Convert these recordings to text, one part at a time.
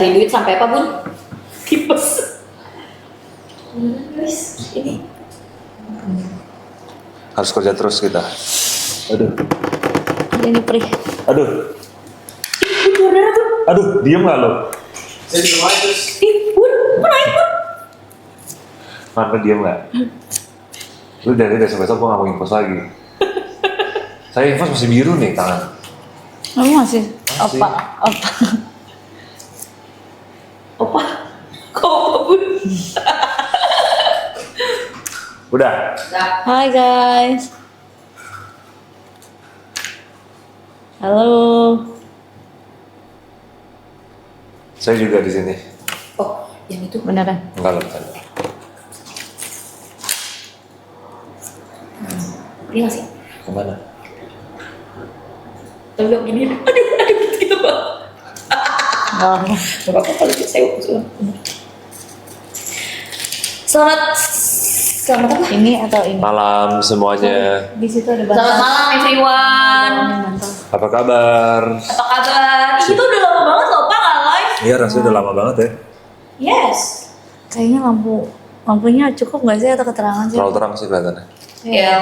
Cari duit sampai apa, Bun? Tipes. Guys, ini Harus kerja terus kita. Aduh. Ini perih. Aduh. Bun, darah, Bun. Aduh, diem gak lo? Saya di rumah terus. Bun, naik, Bun. Mana diem gak? Lu dari besok-besok gue gak mau infos lagi. Saya infos masih biru nih tangan. Kamu masih? Masih. Opa. Opa. Kok, Bun? Udah. Hai guys. Halo. Saya juga di sini. Oh, yang itu. Beneran? Enggak lo bercanda. Ini nggak sih? Kemana? Tolong gini. Aduh, gitu, Bang. Oh. Gak apa-apa kalau saya usul. Selamat apa? Ini atau ini? Malam semuanya. Di situ ada bantal. Selamat malam everyone. Bantal. Apa kabar? Apa kabar? Ih, itu udah lama banget loh, Pak, nggak live. Iya rasanya udah lama banget ya. Yes. Kayaknya lampunya cukup nggak sih atau keterangan sih? Terlalu terang sih kelihatannya. Ya.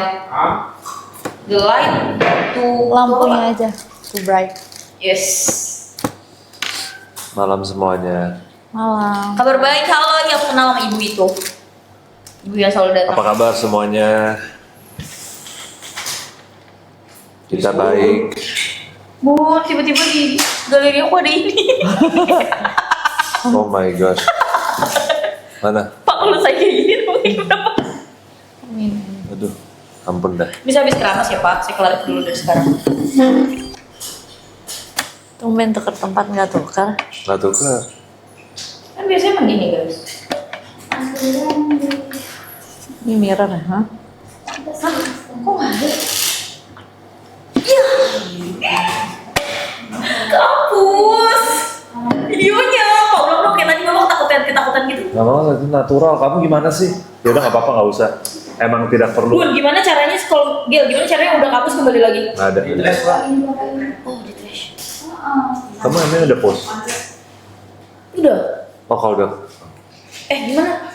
The light to Lampunya aja. Too bright. Yes. Malam semuanya. Malam. Kabar baik, halo yang kenal sama ibu itu. Ibu yang selalu datang. Apa kabar semuanya? Kita baik. Bun, tiba-tiba di galeri aku ada ini. Oh my gosh. Mana? Pak, kalau saya kayak gini, kenapa? Amin. Aduh, ampun dah. Bisa habis keramas ya, Pak. Saya kelar dulu dari sekarang. Tumben tuker tempat nggak tukar. Nggak tuh ke? Kan biasanya emang gini, guys. Ini mirror ya? Hah? Kok nggak ada? Iya. Kampus. Videonya. Kok belum kayak tadi ngomong ketakutan gitu. Nggak mau, itu natural. Kamu gimana sih? Ya udah nggak apa-apa, nggak usah. Emang tidak perlu. Bun, gimana caranya kalau gimana caranya udah kampus kembali lagi? Nggak ada. Di trash, Pak. Oh, di trash. Kamu emang udah post? Udah. Oh kalau udah. Gimana?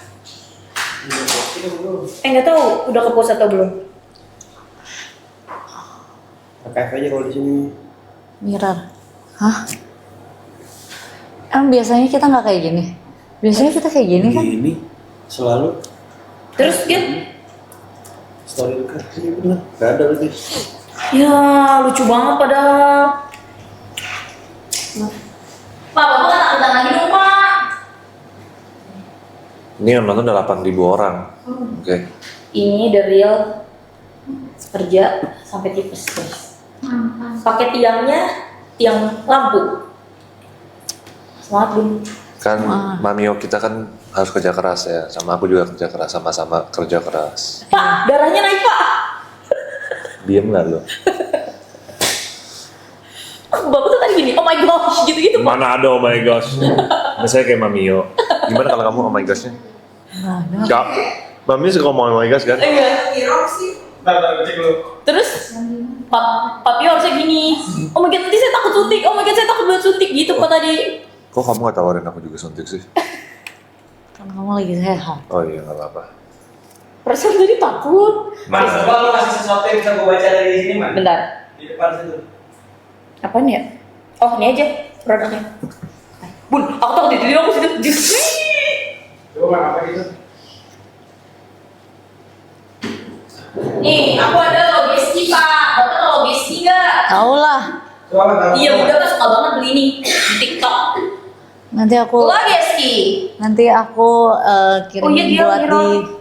Nggak tahu udah ke pos atau belum. Archive aja kalau di sini. Mirror. Hah? Emang biasanya kita nggak kayak gini? Biasanya kita kayak gini kan? Ini selalu Terus gitu. story dekat sini bener. Gak ada berarti. Ya, lucu banget padahal. Pak, Bapak kan angkutan lagi dong, Pak. Ini yang nonton udah 8.000 orang. Oke. Ini the real kerja sampai tipes, guys. Pakai tiang lampu. Semangat, Bun. Kan Wah. Mamio kita kan harus kerja keras ya. Sama aku juga kerja keras, sama-sama kerja keras. Pak, darahnya naik, Pak. Diem nggak lo? Bapak tuh tadi gini, oh my gosh, gitu-gitu, Pak. Mana ada oh my gosh. Misalnya kayak Mamio. Gimana kalau kamu oh my gosh-nya? Nggak ada. Enggak. Mami suka ngomong oh my gosh kan? Iya. Bentar, cek dulu. Terus Pak Pio harusnya gini, oh my god nanti saya takut suntik, oh my god saya takut banget suntik gitu Pak tadi. Kok kamu gak tawarin aku juga suntik sih? Kan kamu lagi sehat. Oh iya nggak apa-apa. Perasaan tadi takut. Mas, coba lu kasih sesuatu yang bisa gue baca dari sini, Mas. Bentar, Di depan situ. apaan ya? Oh ini aja produknya. Bun, aku takut ditidur aku situ. Coba apa gitu? Nih, aku ada logisti Pak. Bapak tahu logisti nggak? Tahu lah. Coba tahu. Iya, udah kan suka banget beli nih di TikTok. Nanti aku Logisti. kirim Oh iya, dia buat Miro.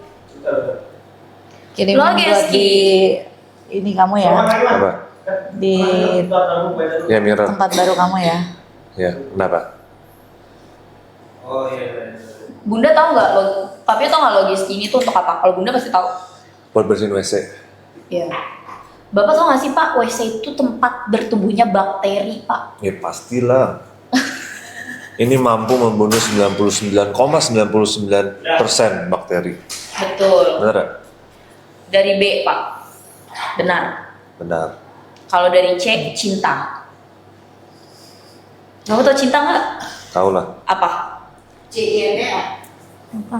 kirim Lo buat Geski. di ini kamu ya, Apa? di Ya mirror. tempat baru kamu ya. Ya kenapa? Oh iya. Bunda tahu nggak lo? Papi tahu nggak logisti ini tuh untuk apa? Kalau Bunda pasti tahu. Buat bersihin WC. Iya. Bapak tahu nggak sih Pak, WC itu tempat bertumbuhnya bakteri Pak. Ya pastilah. Ini mampu membunuh 99,99% bakteri. Betul. Benar nggak? Dari B Pak. Benar. Benar. Kalau dari C, cinta. Kamu tau cinta nggak? Tahu lah. Apa? CINE. Apa?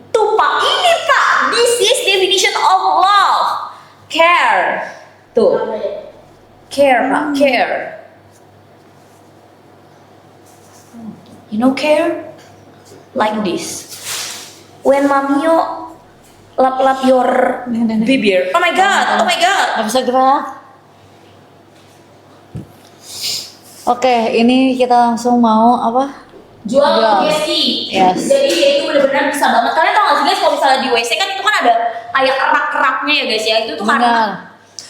Tuh Pak, ini Pak. This is definition of love. Care. Tuh. Care Pak, care. You know care? Like this. When Mamio lap-lap your bibir. Oh my god, oh my god. Nggak bisa gerak. Oke, ini kita langsung mau apa? Jual Jual. Gesti. Yes. Jadi dia itu benar-benar bisa banget. Kalian tau gak sih guys kalau misalnya di WC kan itu kan ada kayak kerak-keraknya ya guys ya. Itu tuh Benar. karena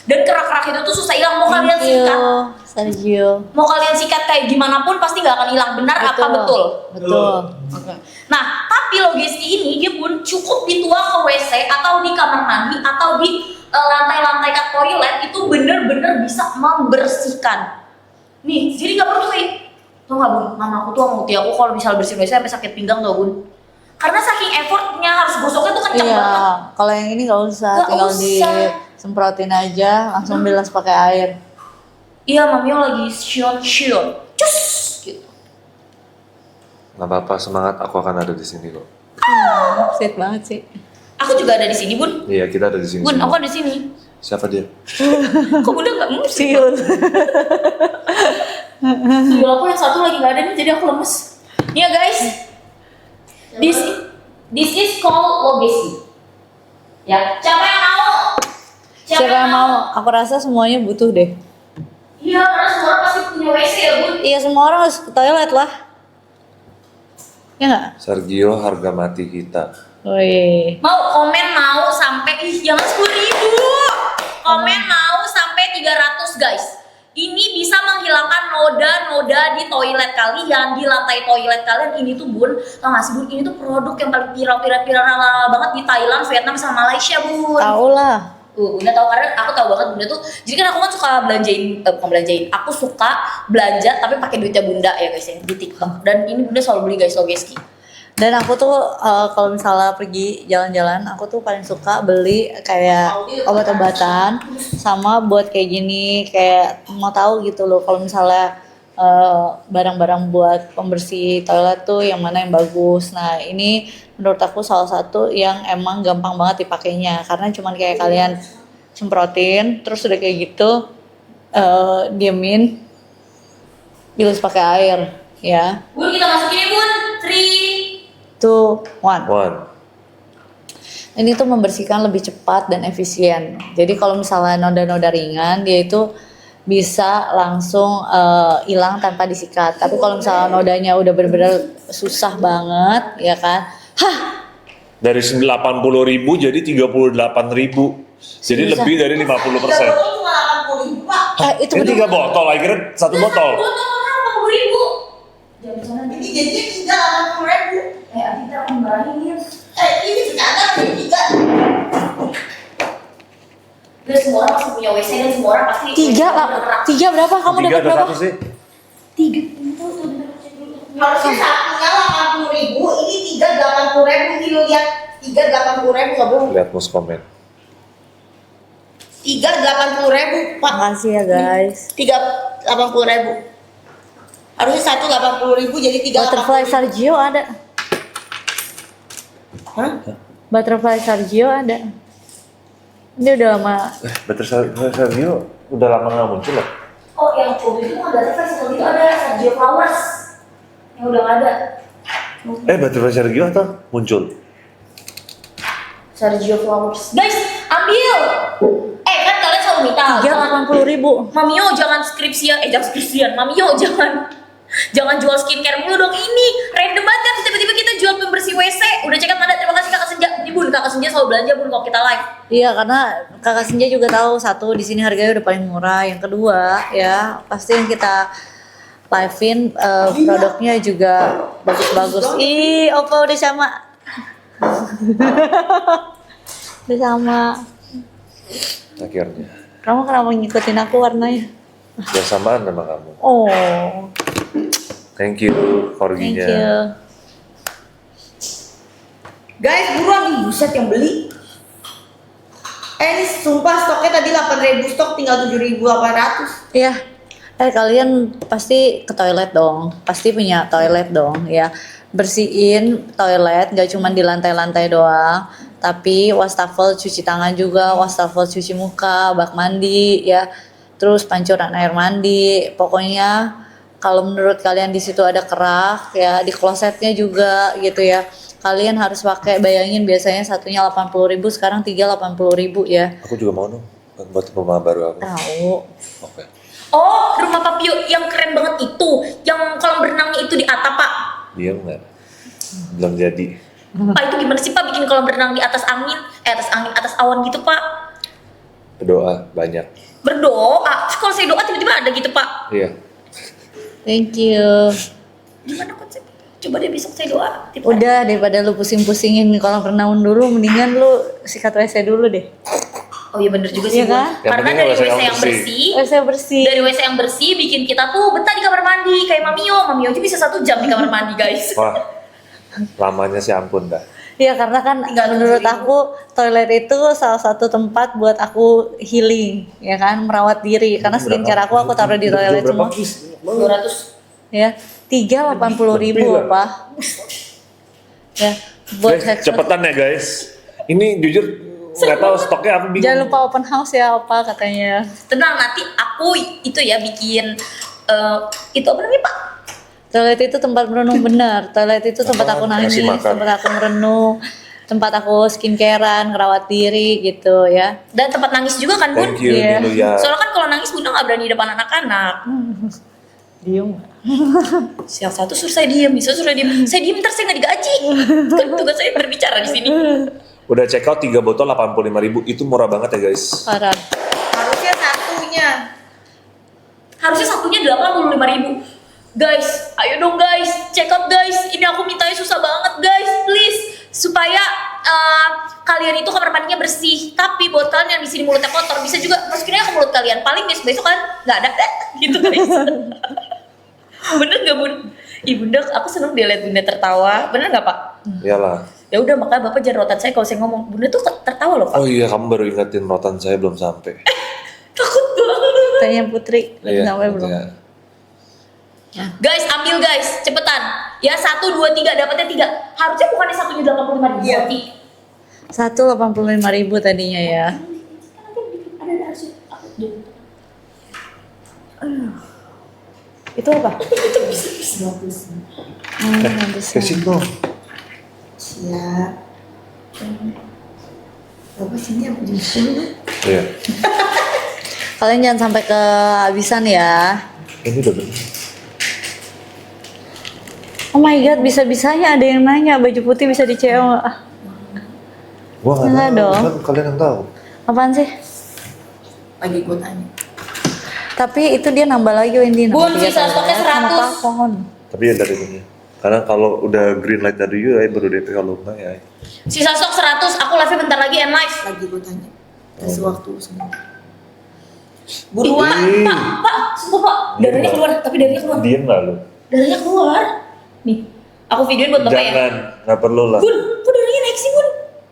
dan kerak-kerak itu tuh susah hilang. Mau kalian Thank you, sikat, Sergio. mau kalian sikat kayak gimana pun pasti nggak akan hilang. Benar apa betul? Betul. Oke. Nah, tapi lo Gesti ini dia pun cukup dituang ke WC atau di kamar mandi atau di lantai-lantai toilet itu bener-bener bisa membersihkan. Nih, jadi nggak perlu kayak tau nggak Bun, mama aku tuh nguti aku kalau misal bersihin WC sampai sakit pinggang tau Bun. Karena saking effortnya harus gosoknya tuh kenceng Iya, banget. kalau yang ini nggak usah, Nggak tinggal usah. disemprotin aja, langsung bilas pakai air. Iya, Mamio lagi shion cus gitu. Nggak apa-apa, semangat. Aku akan ada di sini kok. Sweet banget sih. Aku juga ada di sini Bun. Iya, kita ada di sini. Bun, semua. aku ada di sini. Siapa dia? Kok Bunda nggak musik? Siul. Tuyul aku yang satu lagi nggak ada nih, jadi aku lemes. Nih ya guys, this is called logesi. Ya, siapa yang mau? Siapa yang mau? Aku rasa semuanya butuh deh. Iya, karena semua orang pasti punya WC ya Bun. Iya, semua orang harus ke toilet lah. Ya nggak? Sergio, harga mati kita. Wih. Mau komen mau sampai jangan 10.000. Komen mau sampai 300 guys. Ini bisa menghilangkan noda-noda di toilet kalian, di lantai toilet kalian. Ini tuh Bun, tau gak sih Bun, ini tuh produk yang paling viral banget di Thailand, Vietnam, sama Malaysia Bun. Tahu lah. Bunda tahu karena aku tahu banget Bunda tuh. Jadi kan aku kan suka bukan belanjain. Aku suka belanja tapi pakai duitnya Bunda ya guys ya di TikTok. Dan ini Bunda selalu beli guys Logeski. Dan aku tuh kalau misalnya pergi jalan-jalan, aku tuh paling suka beli kayak obat-obatan sama buat kayak gini, kayak mau tahu gitu loh kalau misalnya barang-barang buat pembersih toilet tuh yang mana yang bagus. Nah, ini menurut aku salah satu yang emang gampang banget dipakainya karena cuman kayak kalian semprotin terus udah kayak gitu diemin bilas pakai air ya. Bun, kita masukin ya Bun. 3, 2, 1. One. Ini tuh membersihkan lebih cepat dan efisien. Jadi kalau misalnya noda-noda ringan, dia itu bisa langsung hilang tanpa disikat. Tapi kalau misalnya nodanya udah benar-benar susah banget, ya kan? Hah, Dari 80.000 jadi 38.000. Jadi Susah. lebih dari 50%. Cuma 80.000 Pak. itu Ini 3 botol, akhirnya 1 botol. Botol mahal 50.000. Jangan sana Ini jadinya 380.000. Adita aku marahin. Ini sekarang ini 3. Dan semua orang pasti punya WC dan semua orang pasti tiga berapa? Kamu 3 dapat ada berapa? 1 sih. 3. Harusnya satunya 80.000, ini 380.000. Ini lo lihat 380.000 nggak bohong. Lihat mus komen. 380.000 Pak. Makasih ya guys. 380.000. Harusnya 180.000 jadi 380.000. Butterfly Sergio ada. Hah? Butterfly Sergio ada. Ini udah lama. Betul Sergio udah lama nggak muncul loh. Oh, yang coba itu kan ada versi itu ada Sergio Flowers. Yang udah nggak ada. Betul Sergio atau muncul? Sergio Flowers. Guys, ambil. Kan kalian selalu minta. 380.000. Mamio jangan skripsian, jangan skripsian. Mamio jangan jual skincare mulu dong. Ini random banget kan tiba-tiba kita jual pembersih WC. Udah cekap ada. Terima kasih Kakak Senja. Ini Bun, Kakak Senja selalu belanja Bun kalau kita live. Iya, karena Kakak Senja juga tahu satu di sini harganya udah paling murah. Yang kedua, ya pasti yang kita live-in produknya juga bagus-bagus. Ih, Opa udah sama. Udah sama. Akhirnya. Kamu kenapa ngikutin aku warnanya? Ya samaan sama kamu. Oh, Thank you, thank corginya. you. Guys, buruan nih, buset yang beli. Ini sumpah stoknya tadi 8.000 stok, tinggal 7.800. Iya. Kalian pasti ke toilet dong, pasti punya toilet dong ya. Bersihin toilet, gak cuma di lantai-lantai doang, tapi wastafel cuci tangan juga, wastafel cuci muka, bak mandi ya, terus pancuran air mandi. Pokoknya kalau menurut kalian di situ ada kerak ya, di klosetnya juga gitu ya. Kalian harus pakai, bayangin biasanya satunya 80.000, sekarang 80.000 ya. Aku juga mau dong buat rumah baru aku. Tahu. Oke. Oh, rumah Papio yang keren banget itu, yang kolam berenangnya itu di atap, Pak. Diam nggak? Belum jadi. Pak, itu gimana sih, Pak, bikin kolam berenang di atas angin, atas awan gitu, Pak? Berdoa banyak. Berdoa. Terus kalau saya doa tiba-tiba ada gitu, Pak. Iya. Thank you. Gimana konsepnya? Coba deh besok saya doa. Udah, daripada lu pusing-pusingin kolam renang dulu, mendingan lu sikat WC dulu deh. Oh iya bener juga sih, Iya kan? Bu. Yang Karena penting dari WC WC yang yang bersih, WC bersih. dari WC yang bersih bikin kita tuh betah di kamar mandi kayak Mamio aja bisa 1 jam di kamar mandi, guys. Wah, lamanya sih ampun dah. Iya, karena kan menurut aku toilet itu salah satu tempat buat aku healing, ya kan, merawat diri. Karena skincare aku taruh di toilet semua. 200. Ya, 380.000 Lebih lah. apa? Ya, buat Guys, headshot. cepetan ya guys. Ini jujur nggak tahu stoknya, aku bingung. Jangan lupa open house ya, apa katanya. Tenang, nanti aku itu ya bikin itu apa namanya, Pak? Toilet itu tempat merenung benar. Toilet itu tempat aku nangis, Kasih makan. tempat aku merenung, tempat aku skincarean, ngerawat diri gitu ya. Dan tempat nangis juga kan, Bun? Thank you, Iya. Nilu ya. Soalnya kan kalau nangis Bunda nggak berani di depan anak-anak. Diem. Yang satu suruh saya diem, bisa suruh diem. Saya diem ntar saya nggak digaji. Kan tugas saya berbicara di sini. Udah check out 3 botol 85.000, itu murah banget ya guys. Parah. Harusnya satunya. Harusnya satunya 85.000. Guys, ayo dong guys, check out guys. Ini aku mintanya susah banget guys, please. Supaya kalian itu kamar mandinya bersih. Tapi buat kalian yang di sini mulutnya kotor, bisa juga masukinnya ke mulut kalian. Paling besok kan nggak ada, gitu guys. Bener nggak, Bun? Ih Bunda, aku seneng dia lihat Bunda tertawa. Bener nggak, Pak? Iyalah. Ya udah, makanya Bapak jangan rotan saya kalau saya ngomong. Bunda tuh tertawa loh, Pak. Oh iya, kamu baru ingetin rotan saya belum sampai. Takut banget. Tanya Putri, Iya, sampai belum? iya. Guys, ambil guys, cepetan. Ya 1, 2, 3, dapatnya 3. Harusnya bukannya satunya 85.000. Iya. 185.000 tadinya ya. Ada harusnya. Itu apa? Itu bisa. Kasih dong. Siap. Bapak sini aku jemput. Iya. Kalian jangan sampai kehabisan ya. Ini udah bener. Oh my god, bisa-bisanya ada yang nanya baju putih bisa di cewek. Gua nggak Enggak tahu, dong. kan kalian yang tahu. Apaan sih? Lagi gue tanya. Tapi itu dia nambah lagi Wendy. Bun, sisa stoknya 100. Pohon. Tapi ya dari ini. Karena kalau udah green light dari you, baru DP, kalau enggak ya. Sisa stok 100, aku live bentar lagi end live. Lagi gue tanya. Kasih waktu semua. Buruan, Ih. Pak, sumpah Pak. Darahnya keluar, tapi darahnya keluar. Diem nggak lu? Darahnya keluar. Nih, aku videoin buat Bapak ya. Jangan, nggak perlu lah. Bun, kok darahnya naik sih, Bun?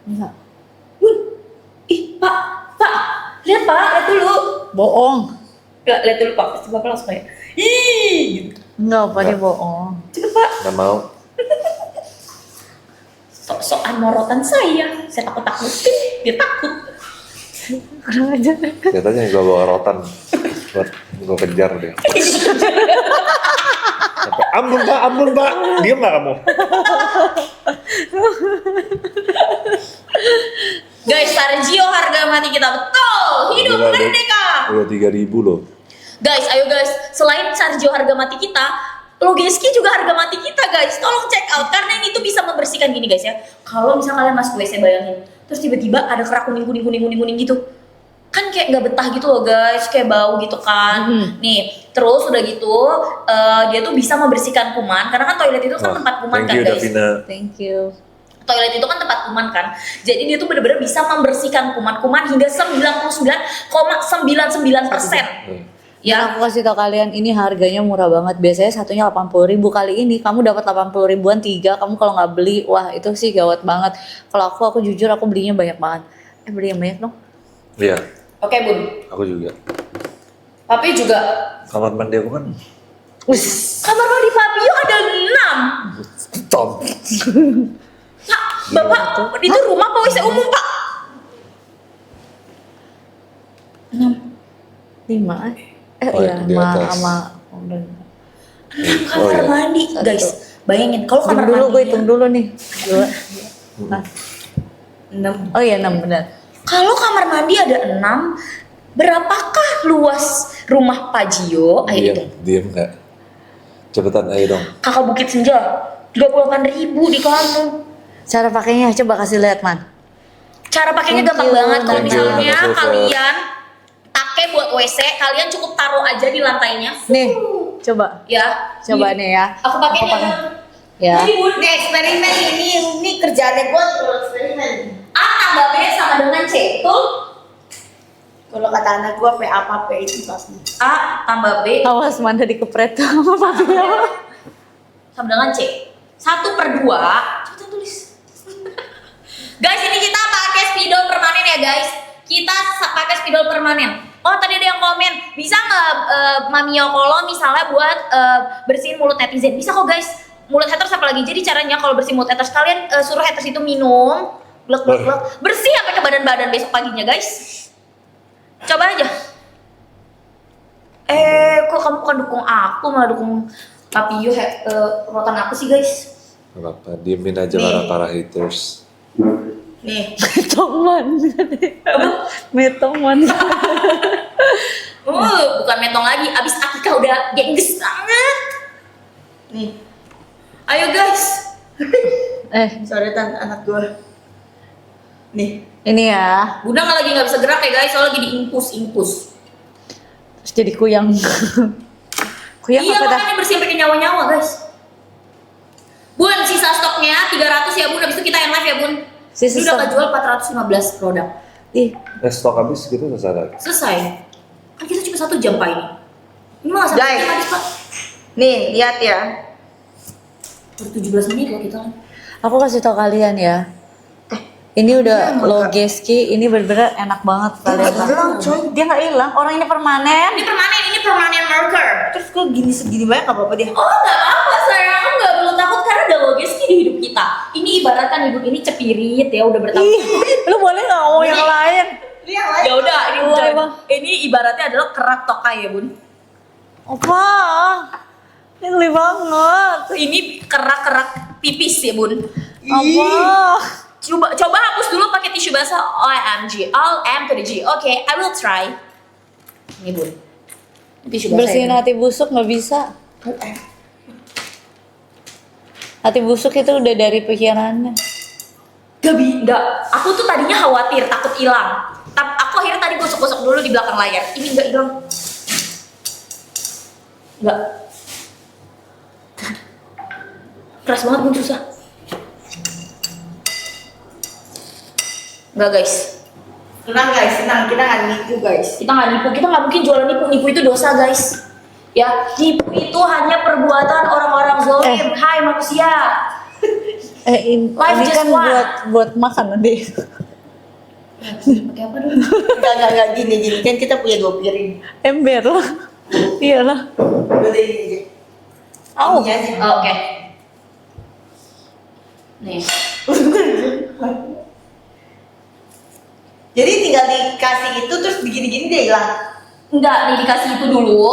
Enggak. Bun. Ih, Pak. Lihat Pak, lihat dulu. Bohong. Lihat dulu Pak, pasti Bapak langsung kayak, ih, gitu. Enggak, apa dia bohong. Cepet Pak. Nggak mau. Sok-sokan morotan saya takut-takutin, dia takut. Kurang aja. Katanya gue bawa rotan buat gue kejar deh. Sampai, ampun pak, diem nggak kamu? Guys, Sargio harga mati kita betul. Hidup Gila, merdeka. Udah 3.000 loh. Guys, ayo guys, selain Sargio harga mati kita, Logeski juga harga mati kita guys. Tolong check out karena ini tuh bisa membersihkan gini guys ya. Kalau misalnya kalian masuk WC bayangin, terus tiba-tiba ada kerak kuning gitu. Kan kayak nggak betah gitu loh guys, kayak bau gitu kan. Nih, terus udah gitu dia tuh bisa membersihkan kuman karena kan toilet itu kan tempat kuman Thank kan you guys. Davina. Thank you. Toilet itu kan tempat kuman kan. Jadi dia tuh benar-benar bisa membersihkan kuman-kuman hingga 99,99%. Ya, Ya, aku kasih tau kalian ini harganya murah banget. Biasanya satunya 80.000, kali ini kamu dapat 80 ribuan 3. Kamu kalau nggak beli, wah itu sih gawat banget. Kalau aku jujur aku belinya banyak banget. Beli yang banyak dong. Iya, oke Bun. aku juga. Papi juga. Kamar mandi aku kan Kamar mandi Fabio ada 6. top. Pak, Bapak, itu rumah apa WC umum, Pak? 5 Oh, iya di atas. sama Oh, Kamar iya. mandi, guys. Bayangin kalau hitung kamar dulu, gue mandi. hitung dulu nih. 2. Nah. 6. Oh iya 6 benar. Kalau kamar mandi ada 6, berapakah luas rumah Pak Gio? Ayo Diam, hitung. diam nggak? Cepetan ayo dong. Kakak Bukit Senja, 38.000 di kamu. Cara pakainya coba kasih lihat, Man. Cara pakainya Thank gampang you. banget. Kalau Thank you, misalnya Mas Sulfa. kalian pakai buat WC, kalian cukup taruh aja di lantainya. Nih, coba. Ya. Coba nih ya. Aku pakai Aku pakai. ya. Ya. Jadi Bun, Ini eksperimen ini kerjaannya gue tuh eksperimen. A tambah B sama dengan C, betul? Kalau kata anak gue P apa P itu pasti. A tambah B Awas Manda dikepret sama Fabio. sama dengan C. 1/2. Coba tulis. Guys, ini kita pakai spidol permanen ya guys. Kita pakai spidol permanen. Oh tadi ada yang komen, bisa nggak Mamio kalau misalnya buat bersihin mulut netizen? Bisa kok guys. Mulut haters apa lagi? Jadi caranya kalau bersihin mulut haters, kalian suruh haters itu minum, glek glek glek, bersih sampai ke badan-badan besok paginya guys. Coba aja. Kok kamu bukan dukung aku, malah dukung Papio rotan aku sih guys. Nggak apa-apa, diemin aja Nih. para haters. Nih, Teman. Teman. Bukan metong lagi, abis Akika udah gengges banget. nih. Ayo guys. Coretan anak gue. Nih. Ini ya. Bunda lagi nggak bisa gerak ya guys, soalnya lagi diimpus. Terus jadi kuyang. Kuyang Iya apa dah? makanya bersih sampai ke nyawa-nyawa guys. Bun, sisa stoknya 300 ya Bun, habis itu kita yang live ya Bun. Sisa Ini udah stok. kejual 415 produk. Ih, Stok habis gitu selesai. Selesai. Kan kita cuma 1 jam Pak ini. Ini mah sampai Guys. habis Pak. Nih, lihat ya. Baru 17 menit loh kita kan. aku kasih tau kalian ya. Ini udah Logeski, ini bener-bener enak banget kalian. hilang, coy. Dia nggak hilang, orang ini permanen. Ini permanen marker. Terus kok gini segini banyak apa apa dia? Oh nggak apa sayang, aku nggak perlu takut karena ada Logeski di hidup kita. Ini ibaratkan hidup ini cepirit ya udah bertahun. Ih, lu boleh nggak ngomong yang lain? Ini yang lain. Ya udah, ini Boleh, udah. Bang. Ini ibaratnya adalah kerak tokai ya Bun. Apa? Ini geli banget. Ini kerak-kerak pipis ya Bun. Apa? Coba hapus dulu pakai tisu basah. OMG, all M to the G. Oke, I will try. Ini Bun. Tisu basah. Bersihin ya, Bun. hati busuk nggak bisa. Hati busuk itu udah dari pikirannya. Enggak. Aku tuh tadinya khawatir, takut hilang. Tapi aku akhirnya tadi gosok-gosok dulu di belakang layar. Ini enggak hilang. Enggak. Keras banget Bun, susah. Enggak guys. Tenang guys, tenang. Kita nggak nipu guys. Kita nggak nipu, kita nggak mungkin jualan nipu. Nipu itu dosa guys. Ya, nipu itu hanya perbuatan orang-orang zalim. Hai manusia. Ini Life just kan one. buat makan nanti. Pakai apa dulu? Enggak gini. Kan kita punya 2 piring. Ember lah. Iyalah. Udah ini aja. Au. Ini aja. Oh, oke. Nih. Jadi tinggal dikasih itu terus begini-gini dia hilang. Enggak, nih dikasih itu dulu.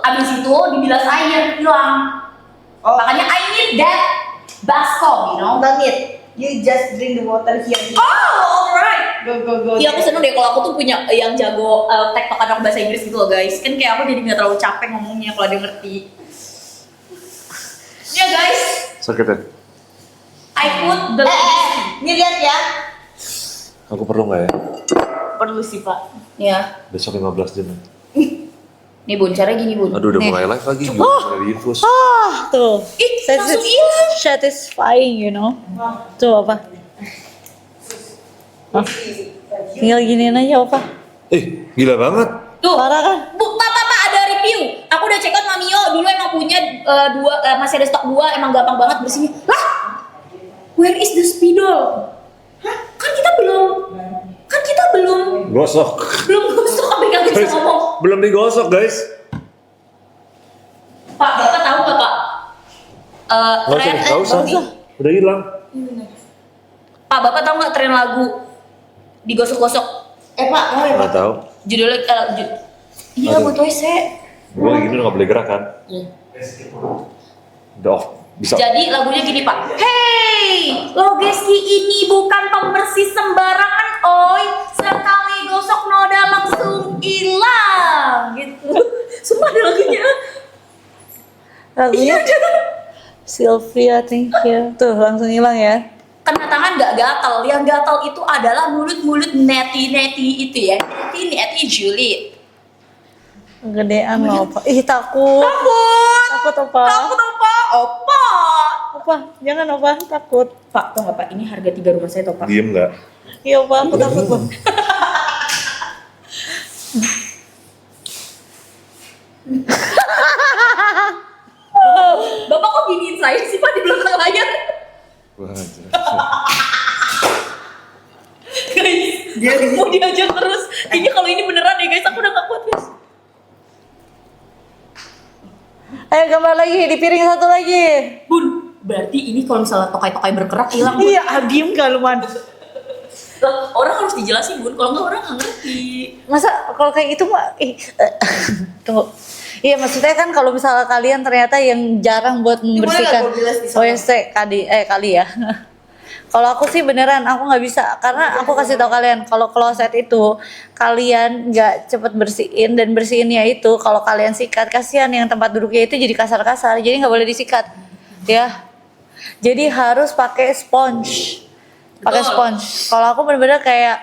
Abis itu dibilas air, hilang. Oh, Makanya I need that baskom, you know. don't need. You just drink the water here. Oh, alright. Go. Iya, aku seneng deh kalau aku tuh punya yang jago tektokan orang bahasa Inggris gitu loh guys. Kan kayak aku jadi nggak terlalu capek ngomongnya kalau dia ngerti. Ya guys, Sakit ya? I put the Ini lihat ya. Aku perlu nggak ya? Perlu sih Pak. ya. Besok 15 jam. Nih Bun, cara gini Bun. Aduh udah Nih. mulai live lagi. Gue dari infus. Ah, tuh. Ih, langsung hilang. Satisfying, you know. Tuh apa? Ah, tinggal giniin aja apa? Gila banget. Tuh, Parah kan? Pak, ada review. Aku udah check out Mamio, dulu emang punya masih ada stok 2, emang gampang banget bersihnya. Lah, where is the spidol? Hah? Kan kita belum, kan kita belum Gosok. gosok sampai nggak bisa Guys, ngomong. belum digosok guys. Pak, Bapak tahu nggak Pak? Nggak usah. Udah hilang. Pak, Bapak tahu nggak tren lagu digosok-gosok? Pak, mau ya Pak? Nggak tahu. Judulnya ini Aduh. lagu WC. Gue gini udah nggak boleh gerak kan? Udah off. Bisa. Jadi lagunya gini Pak. Hey, Logeski ini bukan pembersih sembarangan, oi. Sekali gosok noda langsung hilang, gitu. Sumpah ada lagunya. Lagunya Sylvia, thank you. Tuh langsung hilang ya. Kena tangan gak gatal. Yang gatal itu adalah mulut-mulut neti-neti itu ya. Neti Juliet. Gedean loh, Pak. Ih, takut. Takut, Opa. Takut apa? Opa. Opa, jangan Opa, takut. Pak, tau gak Pak? Ini harga 3 rumah saya tau Pak. Diem nggak? Iya, Opa, aku takut, Pak. Bapak kok giniin saya sih Pak di belakang layar? Wah, anjir. Guys, aku mau diajak terus. Kayaknya kalau ini beneran ya guys, aku udah gak kuat guys. Ayo gambar lagi, di piring satu lagi. Bun, berarti ini kalau misalnya tokai-tokai bergerak hilang Bun. Iya, diem gak lu, Man? Lah, orang harus dijelasin Bun, kalau nggak orang nggak ngerti. Masa kalau kayak gitu mah tunggu. Iya, maksudnya kan kalau misalnya kalian ternyata yang jarang buat membersihkan gua jelas di sana? WC kali ya. Kalau aku sih beneran aku nggak bisa, karena aku kasih tau kalian kalau kloset itu kalian nggak cepet bersihin, dan bersihinnya itu kalau kalian sikat kasihan yang tempat duduknya itu jadi kasar-kasar, jadi nggak boleh disikat ya. Jadi harus pakai sponge, pakai Betul. sponge. Kalau aku bener-bener kayak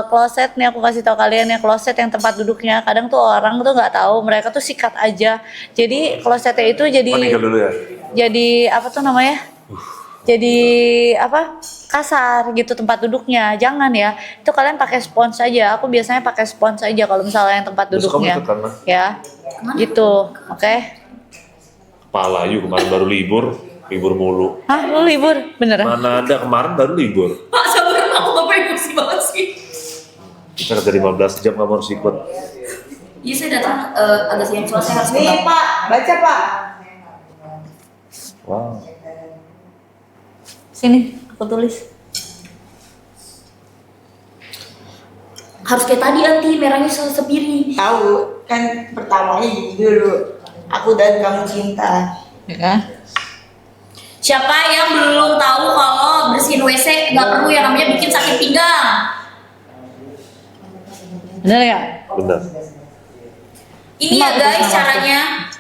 kloset nih, aku kasih tau kalian ya, kloset yang tempat duduknya kadang tuh orang tuh nggak tahu, mereka tuh sikat aja. Jadi klosetnya itu jadi Meninggal dulu ya. jadi apa tuh namanya? Jadi apa? Kasar gitu tempat duduknya. Jangan ya. Itu kalian pakai spons aja. Aku biasanya pakai spons aja kalau misalnya yang tempat Besok kamu duduknya. ikut kan, Ma? Ya. Gitu. Oke. Kepala Ayu kemarin baru libur mulu. Hah, lu libur? Beneran? Mana ada kemarin baru libur. Pak, sabar, aku bapak emosi banget sih. Kita kerja 15 jam kamu harus ikut. Iya, saya datang agak siang soalnya saya harus Nih pulang. Pak, baca Pak. Wow. Sini, aku tulis. Harus kayak tadi anti merahnya sepiring. Tahu kan pertamanya gini dulu. Aku dan kamu cinta. Ya kan? Siapa yang belum tahu kalau bersihin WC nggak perlu yang namanya bikin sakit pinggang? Bener ya? Benar. Ini ya guys caranya.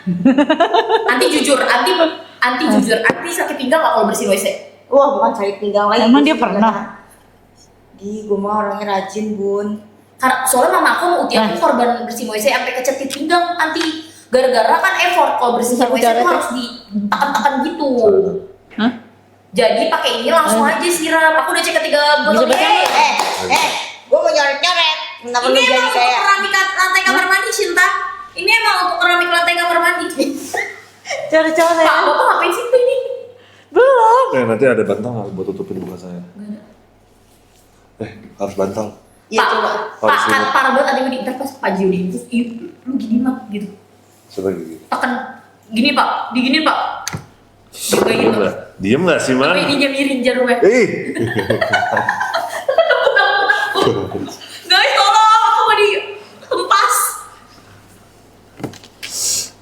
Anti jujur, anti jujur, anti sakit pinggang nggak kalau bersihin WC? Wah, bukan sakit pinggang lagi. Emang dia pernah? Gue mah orangnya rajin, Bun. Karena soalnya mama aku mau uti aku korban bersihin WC sampai kecetit pinggang anti. Gara-gara kan effort kalau bersihin Sapu WC itu jaret ya? harus ditekan-tekan gitu. Hah? Jadi pakai ini langsung aja siram. Aku udah cek ketiga botol. Bisa baca Gue mau nyoret-nyoret. Kenapa lu Ini jadi emang untuk kayak keramik lantai kamar mandi, Cinta. Ini emang untuk keramik lantai kamar mandi. Cara-cara Pak, ya? Bapak ngapain sih tuh ini? Belum. Nanti ada bantal nggak buat tutupin muka saya? Harus bantal. Iya Pak, coba. Pak, Harus kan ini. parah banget ada yang di ntar pas Pak Jio diinfus, lu gini mak gitu. Coba gini. Tekan gini Pak, diginin Pak. Coba Diem gitu. nggak? Diem nggak sih, Man? Tapi ini miring jarumnya. Ih! Guys, tolong aku mau dihempas.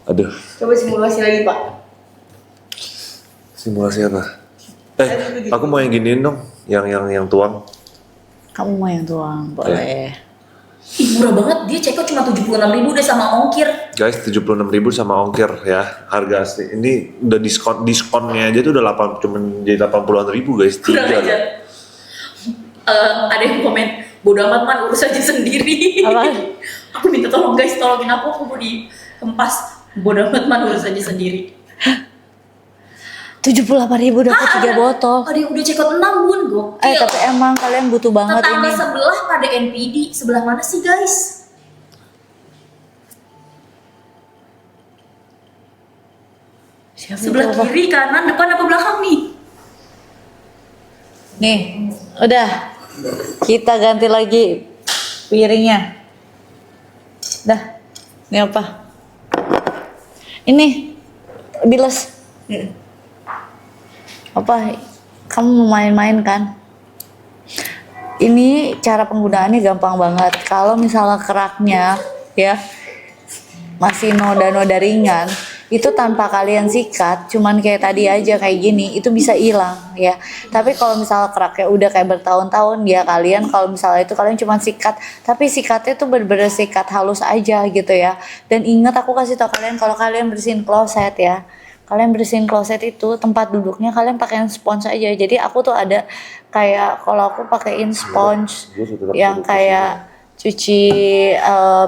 Aduh, Coba simulasi lagi, Pak. simulasi apa? Aku mau yang giniin dong, yang tuang. Kamu mau yang tuang, boleh. Ih, murah banget, dia check out cuma 76.000 udah sama ongkir. Guys, 76.000 sama ongkir ya, harga asli. Ini udah diskonnya aja tuh udah cuman jadi 80-an ribu guys. Kurang Tiga. aja. Ada yang komen, bodo amat man urus aja sendiri. Apa? Aku minta tolong guys, tolongin aku mau dihempas. Bodo amat man urus aja sendiri. 78.000 dapat 3 botol. Ada yang udah check out 6 bun, gokil. Tapi emang kalian butuh banget Tetangga ini. sebelah pada NPD, sebelah mana sih guys? Siapa Sebelah itu, Pak? kiri, kanan, depan apa belakang nih? Nih, udah. Kita ganti lagi piringnya. Dah. Ini apa? Ini bilas. Apa? Kamu mau main-main kan? Ini cara penggunaannya gampang banget. Kalau misalnya keraknya ya masih noda-noda ringan, itu tanpa kalian sikat, cuman kayak tadi aja kayak gini, itu bisa hilang ya. Tapi kalau misalnya keraknya udah kayak bertahun-tahun ya, kalian kalau misalnya itu kalian cuman sikat, tapi sikatnya tuh bener-bener sikat halus aja gitu ya. Dan ingat, aku kasih tau kalian, kalau kalian bersihin kloset ya, kalian bersihin kloset itu tempat duduknya kalian pakein spons aja. Jadi aku tuh ada kayak, kalau aku pakein spons yang kayak cuci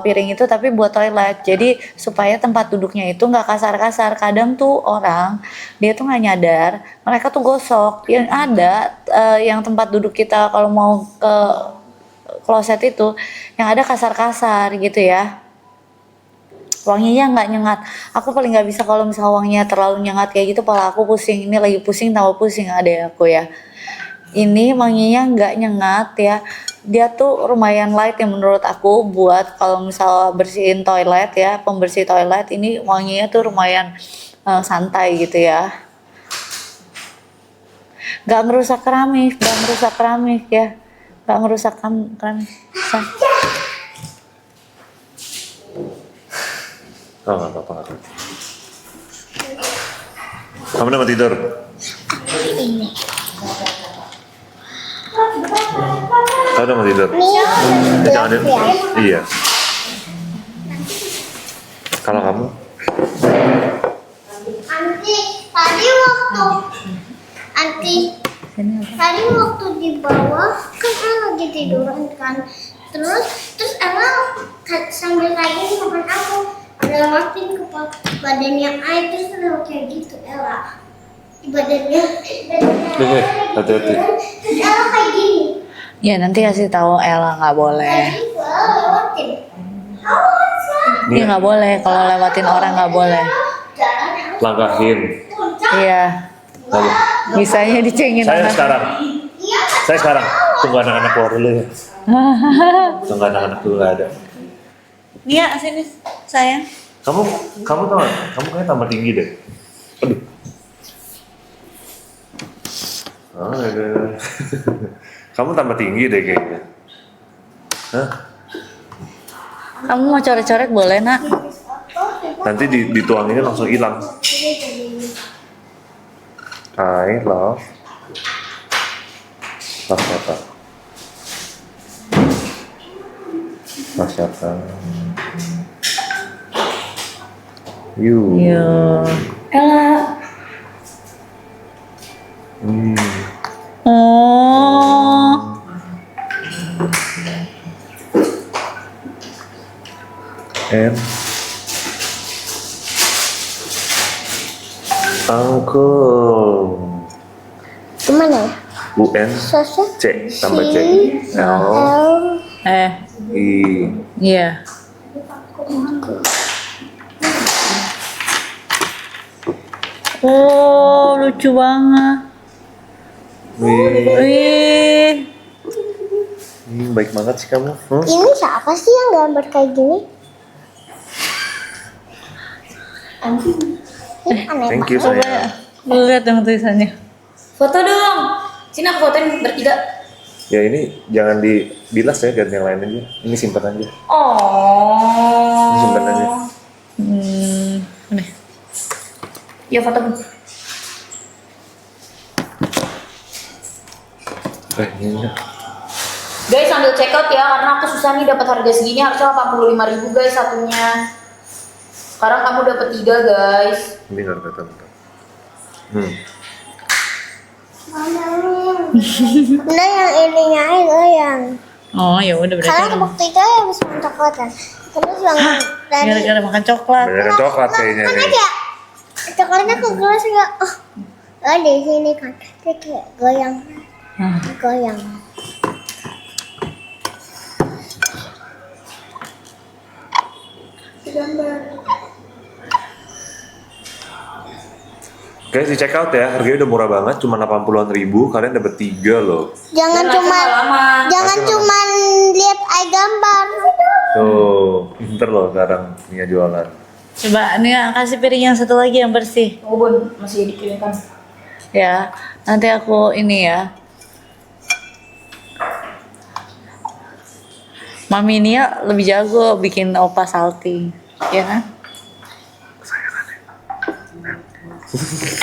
piring itu tapi buat toilet, jadi supaya tempat duduknya itu nggak kasar-kasar. Kadang tuh orang dia tuh nggak nyadar, mereka tuh gosok yang ada yang tempat duduk kita kalau mau ke kloset itu yang ada kasar-kasar gitu ya. Wanginya nggak nyengat. Aku paling nggak bisa kalau misalnya wanginya terlalu nyengat kayak gitu, pala aku pusing. Ini lagi pusing tambah pusing ada aku ya. Ini wanginya nggak nyengat ya. Dia tuh lumayan light ya menurut aku buat kalau misalnya bersihin toilet ya, pembersih toilet. Ini wanginya tuh lumayan santai gitu ya. Nggak merusak keramik ya. Nggak merusak keramik. Oh, nggak apa-apa. Kamu udah mau tidur? Kamu udah mau tidur? Jangan deh. Iya. Kalau kamu? Tadi waktu di bawah kan Ella lagi tiduran kan, terus Ella sambil kayak gini makan aku, ada makin ke badannya air, terus ada kayak gitu Ella di badannya Hati-hati. terus Ella kayak gini. Ya nanti kasih tahu Ella nggak boleh. Tadi gua lewatin. Awas lah. Iya nggak boleh, kalau lewatin orang nggak boleh. Jalan harus Langkahin. Iya. Lalu. Bisanya dicengin Saya anak. sekarang. Iya. Saya sekarang. Tunggu anak-anak keluar dulu ya. Tunggu anak-anak dulu nggak ada. Nia sini sayang. Kamu tau gak? Kamu kayaknya tambah tinggi deh. Aduh. Oh, ada. Kamu tambah tinggi deh kayaknya. Hah? Kamu mau coret-coret boleh nak? Nanti dituanginnya langsung hilang. Hai, love. Love siapa? Love siapa? You. Yo. Ella. Oh. And Uncle. Gimana ya? UN Sosok C tambah C. L I. Iya. Oh, lucu banget. Wih. Baik banget sih kamu. Ini siapa sih yang gambar kayak gini? Ini aneh Thank you banget. sayang. Lu lihat dong tulisannya. Foto dong. Sini aku fotoin bertiga. Ya ini jangan dibilas ya, ganti yang lain aja. Ini simpan aja. Oh. Ini simpan aja. Nih. Ya foto. Ini. Guys, sambil check out ya, karena aku susah nih dapat harga segini, harusnya 85.000 guys satunya. Sekarang kamu dapat 3 guys. Ini nggak bentar. Nah yang ininya aja yang Oh, ya udah berarti. karena tepuk tiga ya bisa makan coklat kan. Terus yang tadi Gara-gara makan coklat. Banyak coklat kayaknya kan nih. aja coklatnya ke gelas enggak? Oh di sini kan dia kayak goyang. Goyang. Gambar. Guys, di check out ya, harganya udah murah banget, cuma 80-an ribu, kalian dapat 3 loh. Jangan Dan cuma rasa lama. jangan Rasa cuma lihat gambar. Tuh, pinter loh sekarang Nia jualan. Coba nih kasih piring yang satu lagi yang bersih. Oh Bun, masih dikirimkan. Ya, nanti aku ini ya. Mami Nia lebih jago bikin opa salty, ya kan?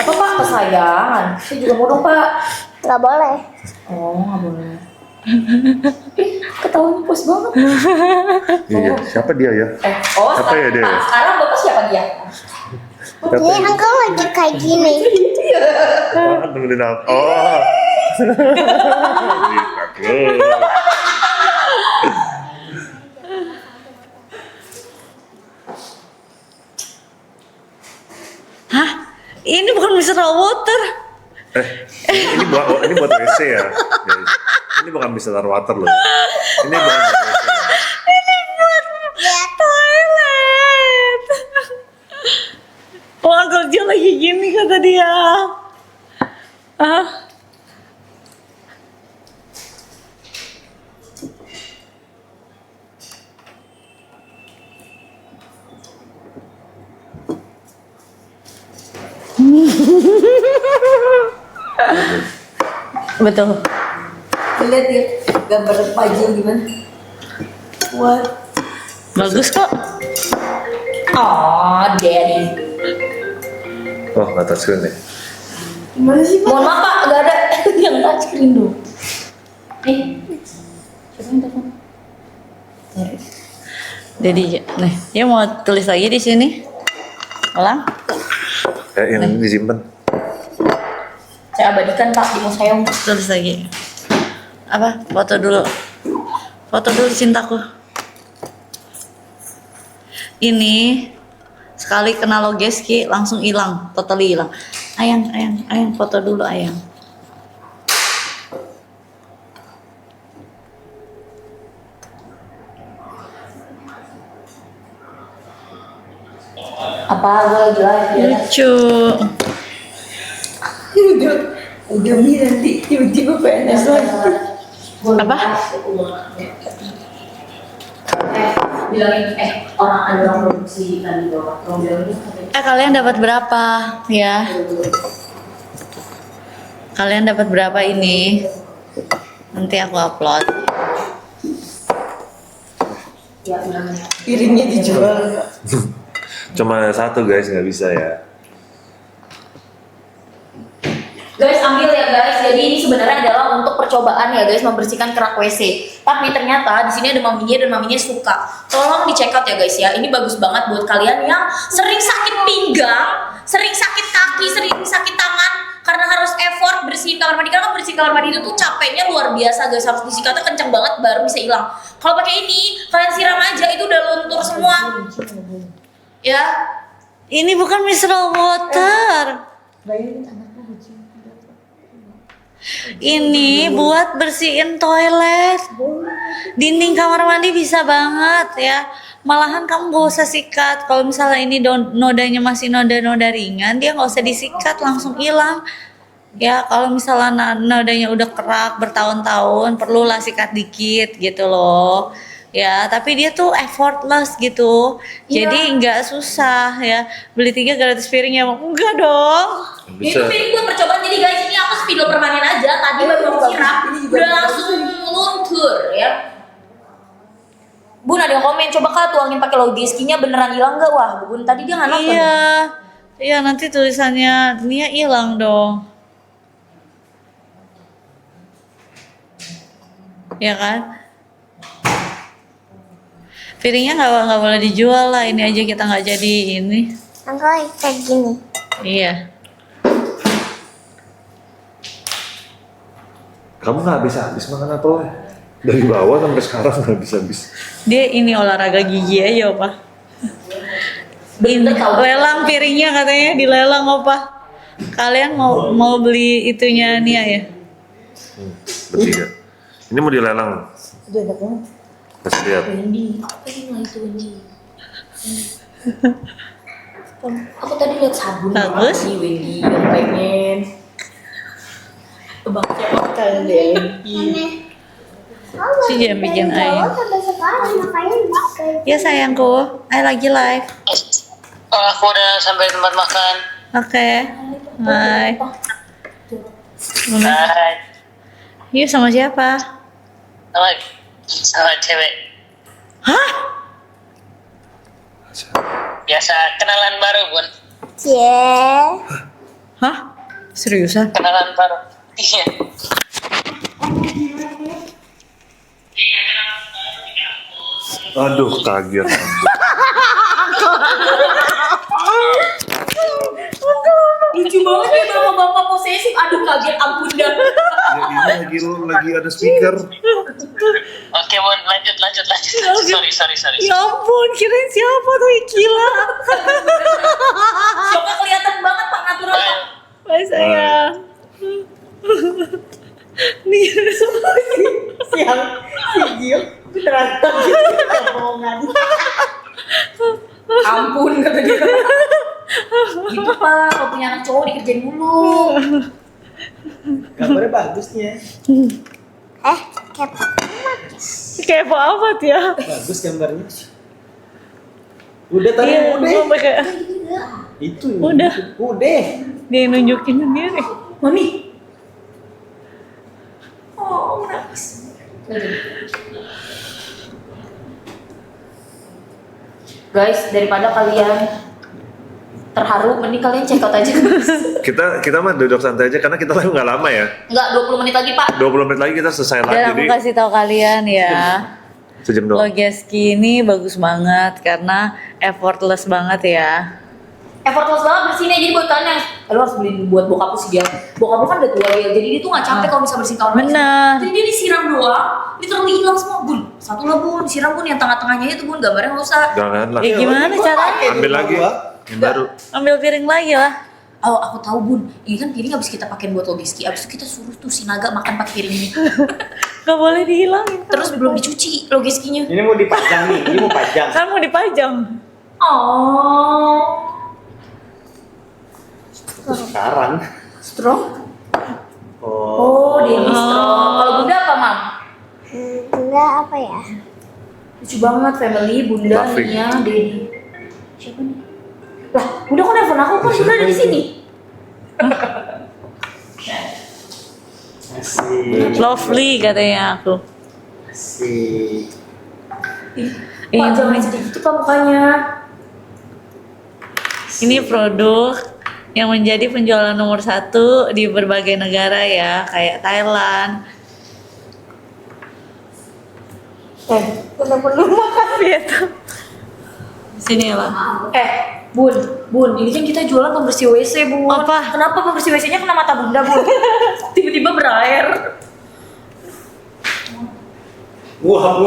Apa Pak kesayangan? Saya juga mau dong Pak. Nggak boleh. Oh nggak boleh. Ketawanya puas banget. Iya, siapa dia ya? Oh Apa ya dia? sekarang Bapak siapa dia? Siapa Ini ya? engkau lagi kayak gini. Apaan dengerin apa? Oh. Hah? Ini bukan mineral water. Ini buat WC ya, guys. Ini bukan micellar water loh. Ini bukan buat WC. Ini buat toilet. Orang kerja lagi gini kata dia. Ah. Betul. Lihat ya gambar pajil gimana? What? Bagus kok. Oh, Daddy. Oh, nggak touchscreen nih. Gimana sih Pak? Mohon maaf Pak, nggak ada yang touchscreen dong. Siapa yang telepon? Jadi, nih, dia mau tulis lagi di sini. Ulang. Yang disimpan. Saya abadikan Pak di museum. Tulis lagi. Apa? Foto dulu. Foto dulu cintaku. Ini sekali kena logeski langsung hilang, totally hilang. Ayang, foto dulu ayang. Apa gue lagi live ya? Lucu. Udah nih nanti tiba-tiba PNS lagi. Apa? Bilangin orang ada orang produksi kan di bawah. Tolong bilangin. Kalian dapat berapa ya? Kalian dapat berapa ini? Nanti aku upload. Ya bilangin. Piringnya dijual. Cuma satu guys, nggak bisa ya. Guys ambil ya guys, jadi ini sebenarnya adalah untuk percobaan ya guys membersihkan kerak WC. Tapi ternyata di sini ada maminya dan maminya suka. Tolong di check out ya guys ya. Ini bagus banget buat kalian yang sering sakit pinggang, sering sakit kaki, sering sakit tangan karena harus effort bersihin kamar mandi. Karena bersihin kamar mandi itu tuh capeknya luar biasa guys, harus disikatnya kencang banget baru bisa hilang. Kalau pakai ini kalian siram aja itu udah luntur semua. Ya. Ini bukan mineral water. Ini buat bersihin toilet. Dinding kamar mandi bisa banget ya. Malahan kamu gak usah sikat. Kalau misalnya ini nodanya masih noda-noda ringan, dia gak usah disikat, langsung hilang. Ya kalau misalnya nodanya udah kerak bertahun-tahun, perlulah sikat dikit gitu loh. Ya, tapi dia tuh effortless gitu. Jadi nggak susah ya. Beli 3 gratis piring ya, enggak dong. Itu piring buat percobaan. Jadi guys ini aku spidol permanen aja. Tadi baru aku siram, udah langsung luntur ya. Bun ada yang komen, coba kak tuangin pakai logeskinya beneran hilang nggak? Wah Bun tadi dia nggak nonton. Iya nanti tulisannya Nia hilang dong. Ya kan? Piringnya nggak boleh dijual lah, ini aja kita nggak jadi ini. Engkau kayak gini. Iya. Kamu nggak habis makan apelnya? Dari bawah sampai sekarang nggak habis. Dia ini olahraga gigi aja opa. Ini lelang piringnya katanya dilelang opa. Kalian mau beli itunya Nia ya? Bertiga. Ini mau dilelang. Udah enak banget. Kasih lihat. Wendy, apa ini lah itu Wendy? Aku tadi lihat sabun Bagus. di Wendy yang pengen. Baca Aneh. Si Jam bikin Dari ayam. bawah sampai sekarang makanya kayak Ya sayangku, I lagi live. Oh, aku udah sampai tempat makan. Oke. Bye. Hai. Yuk sama siapa? Sama cewek. Hah? Biasa kenalan baru, Bun. cie. Hah? Seriusan? Kenalan baru. Iya. Aduh, kaget. lucu banget ya bapak-bapak posesif. Aduh kaget ampun dah. Ya, ini lagi ada speaker. Oke, Bun, lanjut. Sorry. Ya ampun, kirain siapa tuh gila. Syoknya kelihatan banget Pak natural Pak. Bye sayang. Nih, Siang si Gio berantem gitu omongan. Ampun kata dia. Gitu Pak, kalau punya anak cowok dikerjain dulu. Gambarnya bagusnya. kepo amat ya. Bagus gambarnya. Udah tadi Iya, udah. gua pakai Itu. Udah. Udah. dia nunjukin sendiri. Mami. Oh, nangis. Guys, daripada kalian terharu, mending kalian check out aja. Kita mah duduk santai aja karena kita live nggak lama ya. Enggak, 20 menit lagi Pak. 20 menit lagi kita selesai live, Dan aku jadi kasih tahu kalian ya, sejam doang. Logeski ini bagus banget karena effortless banget ya. Effortless banget bersihnya, jadi buat kalian yang lu harus beliin buat bokap lu sih dia. Bokap lu kan udah tua ya, jadi dia tuh gak capek kalau bisa bersihin kamar mandi. Bener. Jadi dia disiram doang, literally hilang semua Bun. Satu lah Bun, disiram Bun, yang tengah-tengahnya itu Bun, gambarnya nggak usah. Jangan lah. Ya gimana caranya? Ambil lagi yang baru. Ambil piring lagi lah. Oh, aku tahu Bun, ini kan piring habis kita pakein buat Logeski, abis itu kita suruh tuh si Naga makan pakai piring ini. Gak boleh dihilangin. Terus belum dicuci Logeskinya. Ini mau dipajang nih, ini mau pajang. Kan mau dipajang. Oh, Sekarang. strong. Oh. Oh, Denny strong. Kalau Bunda apa Mam? Enggak apa ya? Lucu banget family, Bunda, Laughing. Nia, Denny. Siapa nih? Lah, Bunda kok nelfon aku kan Bunda ada di sini. Asik. Lovely katanya aku. Asik. Pak, jangan sedih gitu Pak mukanya. Ini produk yang menjadi penjualan nomor 1 di berbagai negara ya, kayak Thailand. Udah perlu makan. Vietnam. Sini lah. Bun, ini kan kita jualan pembersih WC, Bun. Apa? Kenapa pembersih WC-nya kena mata Bunda, Bun? Tiba-tiba berair. Buah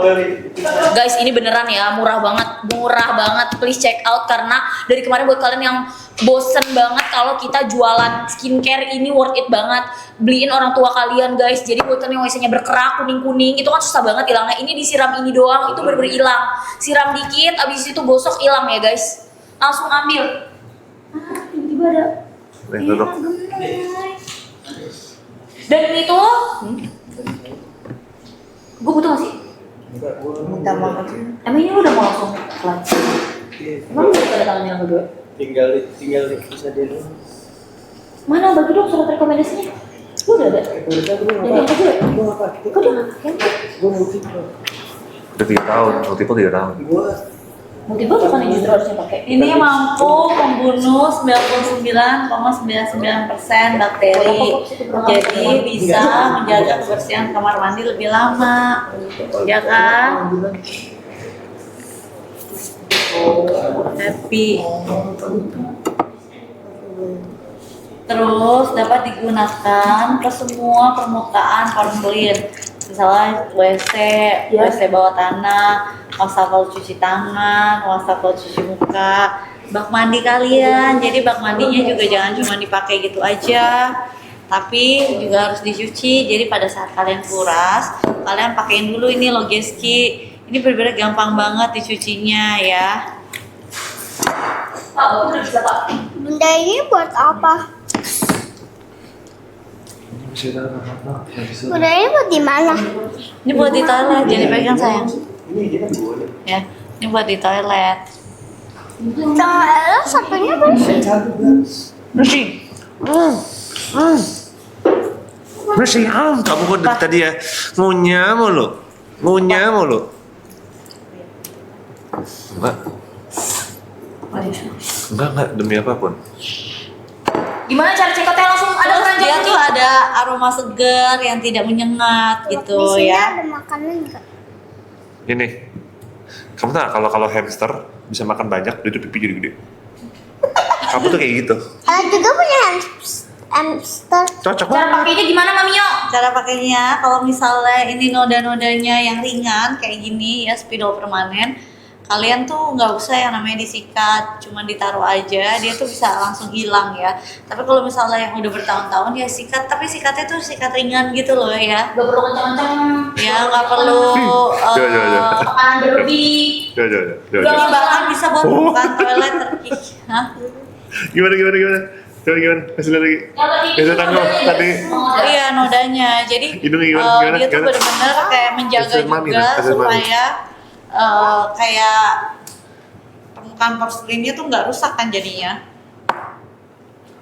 kali. Guys, ini beneran ya, murah banget. Please check out karena dari kemarin buat kalian yang bosen banget kalau kita jualan skincare ini worth it banget. Beliin orang tua kalian guys. Jadi buat kalian yang WC-nya berkerak kuning-kuning itu kan susah banget hilangnya. Ini disiram ini doang itu bener-bener hilang. Siram dikit abis itu gosok hilang ya guys. Langsung ambil. Tiba-tiba ada. Nih, duduk. Dan ini tuh gue butuh gak sih? Minta makan. Emang ini lu udah mau langsung kelas? Emang lu udah ada tangan yang kedua? Tinggal bisa dia dulu. Mana bagi dong surat rekomendasinya? Lu udah ada? Udah dulu. Jadi yang kedua? Gua apa? Kok dia yang Gua multiple. Udah 3 tahun, multiple 3 tahun. Gua multiple bukan yang justru harusnya pakai? Ini mampu membunuh 99,99% bakteri. Jadi bisa menjaga kebersihan kamar mandi lebih lama. Ya kan? Happy. Terus dapat digunakan ke semua permukaan porcelain. Misalnya WC, Ya. WC bawah tanah, wastafel cuci tangan, wastafel cuci muka, bak mandi kalian. Jadi bak mandinya juga jangan cuma dipakai gitu aja, tapi juga harus dicuci. Jadi pada saat kalian kuras, kalian pakein dulu ini Logeski. Ini benar-benar gampang banget dicucinya ya. Pak, bener bisa Pak. Benda ini buat apa? Ini bisa taruh. Benda ini buat di mana? Ini buat di toilet, jadi pegang sayang. Ini kita dua. Ya, ini buat di toilet. Sama Ella satunya bersih. Bersih. Bersih kamu kok dari tadi ya ngunyah mulu. Enggak demi apapun. Gimana cara cekotnya langsung ada Terus keranjang dia ini? tuh ada aroma segar yang tidak menyengat gitu Di sini ya. ada makanan nggak? Ini, kamu tahu kalau hamster bisa makan banyak, dia tuh pipi jadi gede. Kamu tuh kayak gitu. Ella juga punya hamster. Cocok Cara banget. pakainya gimana Mamio? Cara pakainya kalau misalnya ini noda-nodanya yang ringan kayak gini ya, spidol permanen, kalian tuh nggak usah yang namanya disikat, cuma ditaruh aja, dia tuh bisa langsung hilang ya. Tapi kalau misalnya yang udah bertahun-tahun ya sikat, tapi sikatnya tuh sikat ringan gitu loh ya. Gak perlu kencang-kencang. Ya nggak perlu Jangan. Tekanan berlebih. Jangan. ini bahkan bisa buat bukan toilet terkik. Hah? Gimana? Coba gimana? Kasih lihat lagi. Kasih tanggal tadi. Iya nodanya, jadi Hidungnya gimana? dia tuh benar-benar kayak menjaga Kasih mami, juga kasih mami. supaya kayak permukaan porselinnya tuh nggak rusak kan jadinya.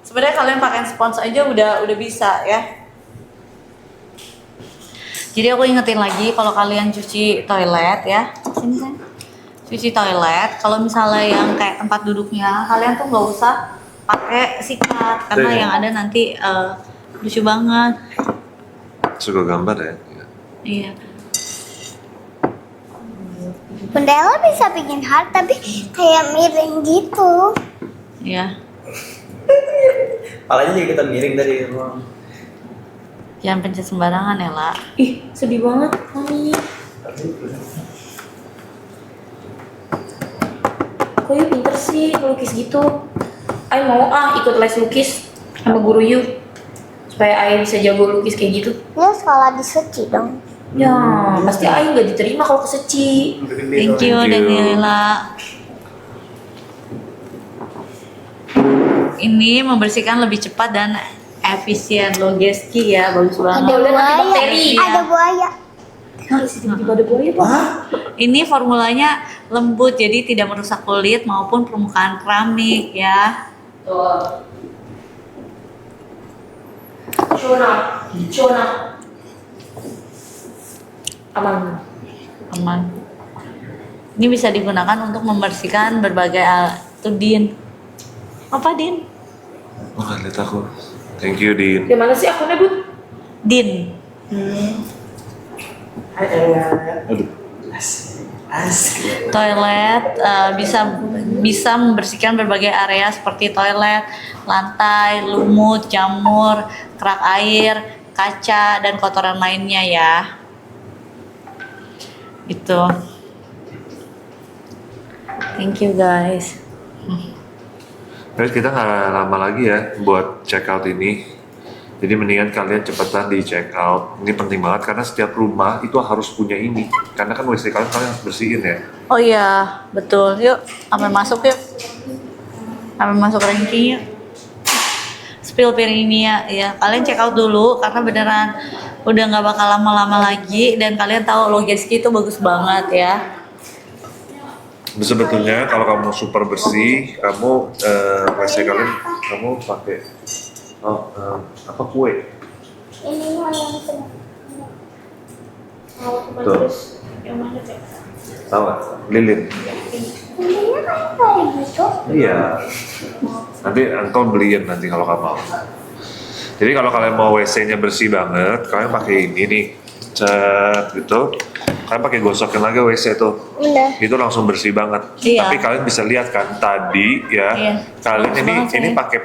Sebenarnya kalian pakai spons aja udah bisa ya. Jadi aku ingetin lagi kalau kalian cuci toilet ya, sini kan, cuci toilet. Kalau misalnya yang kayak tempat duduknya, kalian tuh nggak usah pakai sikat karena Iya. yang ada nanti lucu banget. Suka gambar ya? Iya. Bunda Ella bisa bikin heart tapi kayak miring gitu. Iya. Palanya juga kita miring dari ruang. Jangan pencet sembarangan ya, La. Ih, sedih banget Mami. Kok Yu pinter sih ngelukis gitu? Ay mau ikut les lukis sama guru Yu supaya Ay bisa jago lukis kayak gitu. Dia sekolah di Suci dong. Ya, pasti Ay nggak diterima kalau ke Seci. Thank you, Daniela. Ini membersihkan lebih cepat dan efisien Logeski ya, bagus banget. Ada buaya. Bakteri. Ada buaya. Tiba-tiba ada buaya Pak. Ini formulanya lembut jadi tidak merusak kulit maupun permukaan keramik ya. Tuh. Shona. Aman. Ini bisa digunakan untuk membersihkan berbagai tuh Din. Apa Din? Oh, nggak lihat aku. Thank you, Din. Di mana sih akunnya, Bud? Din. Aduh. Toilet bisa membersihkan berbagai area seperti toilet, lantai, lumut, jamur, kerak air, kaca dan kotoran lainnya ya. Itu. Thank you guys. Guys, kita nggak lama lagi ya buat check out ini. Jadi mendingan kalian cepetan di check out. Ini penting banget karena setiap rumah itu harus punya ini. Karena kan WC kalian harus bersihin ya. Oh iya, betul. Yuk, sampai masuk yuk. Sampai masuk ranking yuk. Spill piring ini ya. Kalian check out dulu karena beneran udah nggak bakal lama-lama lagi dan kalian tahu Logeski itu bagus banget ya. Sebetulnya kalau kamu super bersih, kamu WC kalian kamu pakai apa kue? Ini mah yang sedang. Tuh. Yang mana, Cek? Tahu nggak? Lilin. Ini kayak gitu. Iya. Nanti engkau beliin nanti kalau kamu mau. Jadi kalau kalian mau WC-nya bersih banget, kalian pakai ini nih, cet gitu. Kalian pakai gosokin lagi WC tuh. Udah. Itu langsung bersih banget. Iya. Tapi kalian bisa lihat kan tadi ya, Iya. kalian Bagus banget ini sih. pakai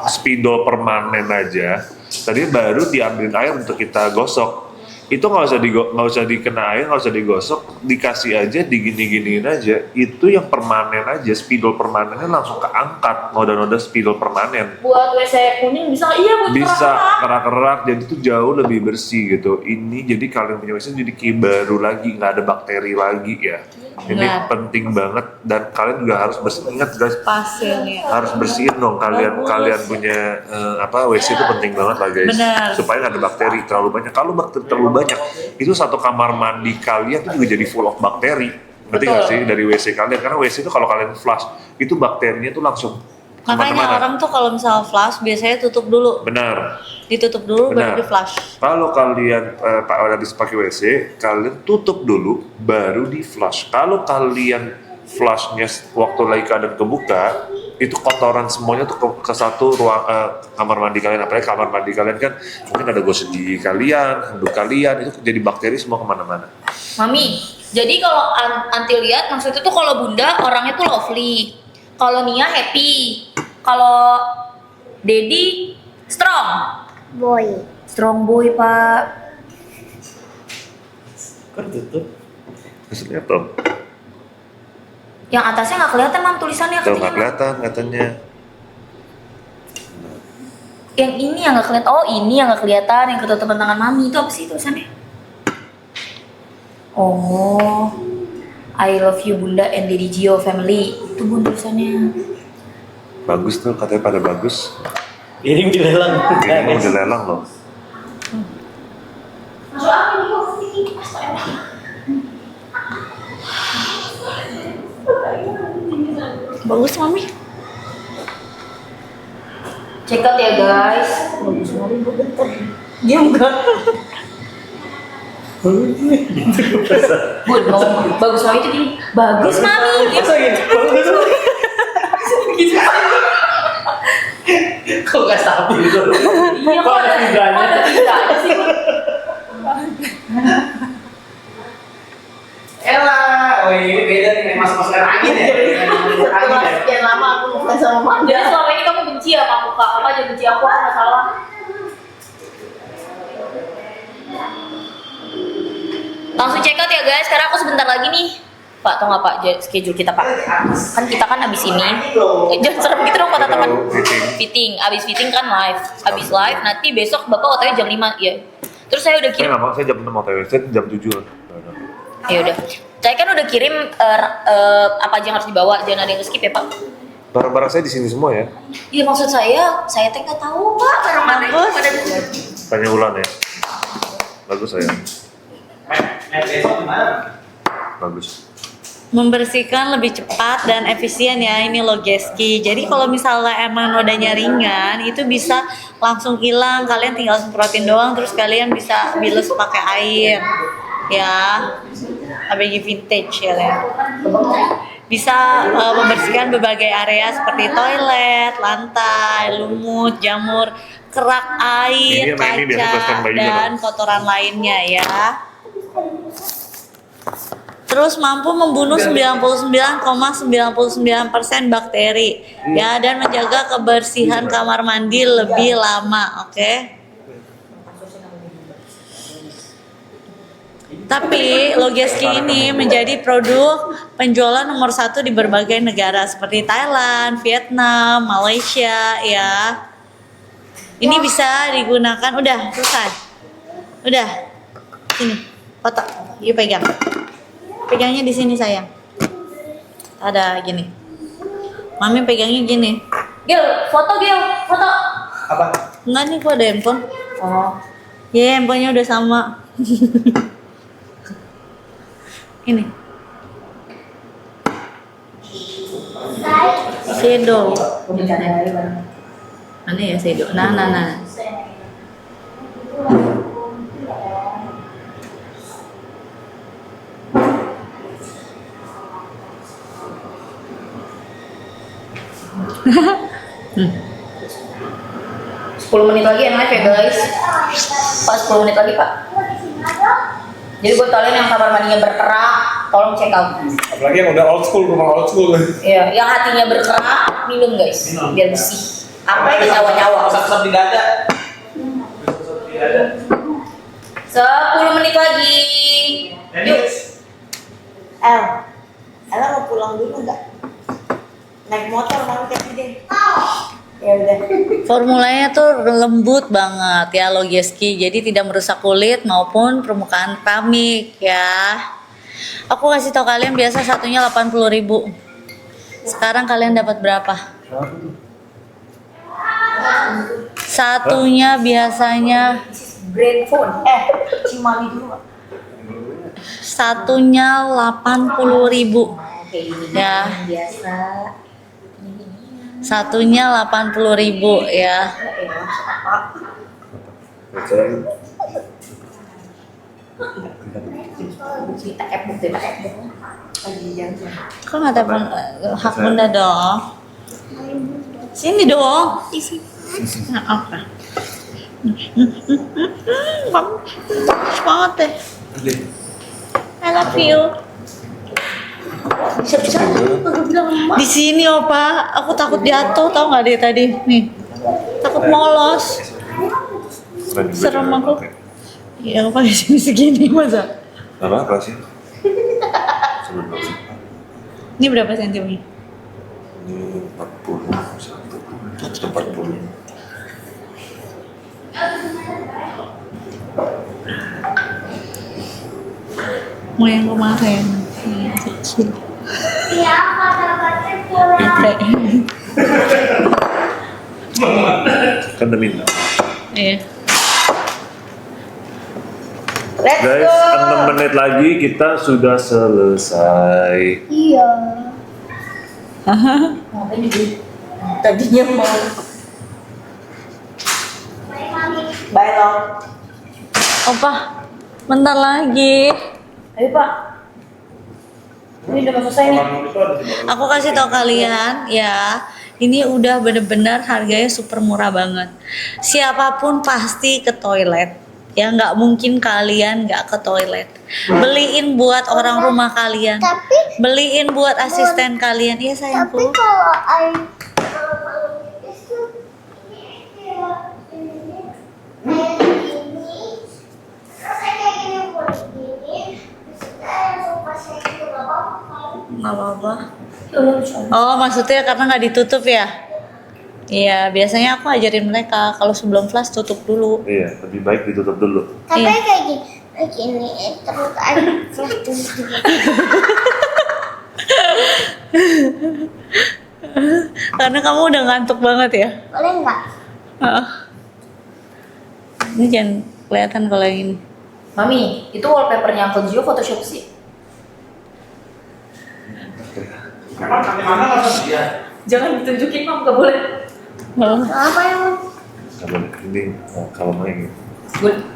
spidol permanen aja. Tadi baru diambilin air untuk kita gosok. Itu nggak usah dikena air, nggak usah digosok, dikasih aja, digini-giniin aja. Itu yang permanen aja, spidol permanennya langsung keangkat, noda-noda spidol permanen. Buat WC kuning bisa, iya buat Bisa kerak-kerak. kerak-kerak, jadi itu jauh lebih bersih gitu. Ini jadi kalian punya WC jadi kayak baru lagi, nggak ada bakteri lagi ya. Ini Benar. penting banget dan kalian juga harus ingat guys, Pasien ya. harus bersihin dong kalian punya WC itu penting banget lah guys. Benar. Supaya nggak ada bakteri terlalu banyak. Kalau bakteri terlalu banyak, itu satu kamar mandi kalian itu juga jadi full of bakteri. Ngerti nggak Betul. sih dari WC kalian? Karena WC itu kalau kalian flush, itu bakterinya tuh langsung Makanya kemana-mana. orang tuh kalau misalnya flush biasanya tutup dulu, Benar. ditutup dulu Benar. baru di flush. Kalau kalian habis pakai WC, kalian tutup dulu, baru di flush. Kalau kalian flushnya waktu lagi keadaan kebuka, itu kotoran semuanya tuh ke satu ruang kamar mandi kalian. Apalagi kamar mandi kalian kan mungkin ada gosok gigi kalian, handuk kalian, itu jadi bakteri semua kemana-mana. Mami, jadi kalau Anti lihat maksudnya tuh kalau Bunda orangnya tuh lovely, kalau Nia happy, kalau Dedi strong. Boy. Strong boy, Pak. Kan tutup. Maksudnya apa? Yang atasnya nggak kelihatan, Mam, tulisannya Tuh nggak katanya. kelihatan katanya. Yang ini yang nggak kelihatan. Oh, ini yang nggak kelihatan, yang ketutupan tangan Mami. Itu apa sih tulisannya? Oh, I love you Bunda and Dedi Gio family. Itu Bun tulisannya. Bagus tuh katanya pada bagus. Ini dilelang. Ini udah lelang loh. Bagus Mami. Check out ya guys. Bagus Mami, dia enggak. Bun, bagus Mami itu gini. Bagus Mami. Gitu. Kok nggak stabil tuh? Iya, kok ada vibranya sih, Bun? Elah, oh ini beda nih, masuk-masuk angin ya. Setelah sekian lama aku ngefans sama Manda. Jadi selama ini kamu benci ya sama aku, Kak? Apa aja benci aku, nggak salah. Langsung check out ya guys, karena aku sebentar lagi nih. Pak, tau nggak Pak, schedule kita Pak? Kan kita kan abis ini, jangan serem gitu dong kata teman. Fitting, abis fitting kan live. Abis live, nanti besok Bapak OTW jam 5, ya. Terus saya udah Saya kirim, nggak mau, saya jam 6 OTW, saya jam 7 lah. ya udah. Saya kan udah kirim apa aja yang harus dibawa, jangan ada yang skip ya Pak. Barang-barang saya di sini semua ya. Iya maksud saya teh nggak tahu Pak, barang-barang itu pada di sini. Tanya Ulan ya. Bagus saya. Besok gimana? Bagus. Membersihkan lebih cepat dan efisien ya ini loh Geski. Jadi kalau misalnya emang nodanya ringan itu bisa langsung hilang, kalian tinggal semprotin doang terus kalian bisa bilas pakai air ya. ABG vintage ya Len. Bisa membersihkan berbagai area seperti toilet, lantai, lumut, jamur, kerak air, Ini sama ini biasa kaca bersihkan bayi juga, dan Bang. kotoran lainnya ya. Terus mampu membunuh 99,99% bakteri ya dan menjaga kebersihan kamar mandi lebih lama, oke? Tapi Logeski ini menjadi produk penjualan nomor 1 di berbagai negara seperti Thailand, Vietnam, Malaysia ya. Ini bisa digunakan, udah selesai. Udah. Sini, foto. Yuk pegang. Pegangnya di sini sayang. Ada gini. Mami pegangnya gini. Gil, foto Gil, foto. Apa? Enggak nih, gua ada handphone. Oh, Ya, handphonenya udah sama. Ini. Shadow. Mana ya shadow? Nah. Hmm. 10 menit lagi yang live ya guys. Pak, 10 menit lagi Pak. Jadi buat kalian yang kamar mandinya berkerak, tolong check out. Apalagi yang udah old school, rumah old school. Iya, yang hatinya berkerak, minum guys, biar bersih. Apa yang nyawa-nyawa? Sap-sap di dada. 10 menit lagi. Yuk. Ella mau pulang dulu nggak? Naik motor mau kayak deh. Ya udah. Formulanya tuh lembut banget ya Logeski, jadi tidak merusak kulit maupun permukaan keramik ya. Aku kasih tau kalian biasa satunya 80.000. Sekarang kalian dapat berapa? Satunya biasanya Brain phone. Cimali dulu. satunya 80.000 Kayak gini. ya. Biasa. Satunya 80.000 ya. Cerita ebook. Kok nggak telepon hak bunda dong? Sini dong. Nah, apa? Kamu semangat deh. I love you. Bisa-bisa lu bilang emak. Di sini opa, aku takut jatuh tau nggak deh tadi nih. Takut molos. Serem aku. Iya opa di sini segini masa. Apa sih? Ini berapa sentimeter? Ini 40. Mau yang kemarin. Yang kecil. Iya, kata-katanya kurang. Gede. Kan udah minta. Iya. Let's Guys, go. 6 menit lagi kita sudah selesai. Iya. Ngapain juga? Tadinya mau. Bye Long. Opa, bentar lagi. Ayo Pak. Ini udah mau selesai nih. Aku kasih tau kalian ya, ini udah bener-bener harganya super murah banget. Siapapun pasti ke toilet. Ya nggak mungkin kalian nggak ke toilet. Beliin buat orang rumah kalian. Tapi Beliin buat asisten kalian. Iya tapi sayangku. kalau air itu kayak gini, terus kayak gini buat gini, terus langsung pasang itu nggak apa-apa. Nggak apa-apa. Oh maksudnya karena nggak ditutup ya? Iya biasanya aku ajarin mereka kalau sebelum flash tutup dulu. Iya, lebih baik ditutup dulu. Tapi Iya. kayak gini, terus air terus juga. Karena kamu udah ngantuk banget ya. Boleh nggak? Ah. Ini jangan kelihatan kalau yang ini. Mami, itu wallpapernya Uncle Gio Photoshop sih. Jangan ditunjukin Mam, gak boleh. Oh. Apa yang Kalau ini, kalau main gitu.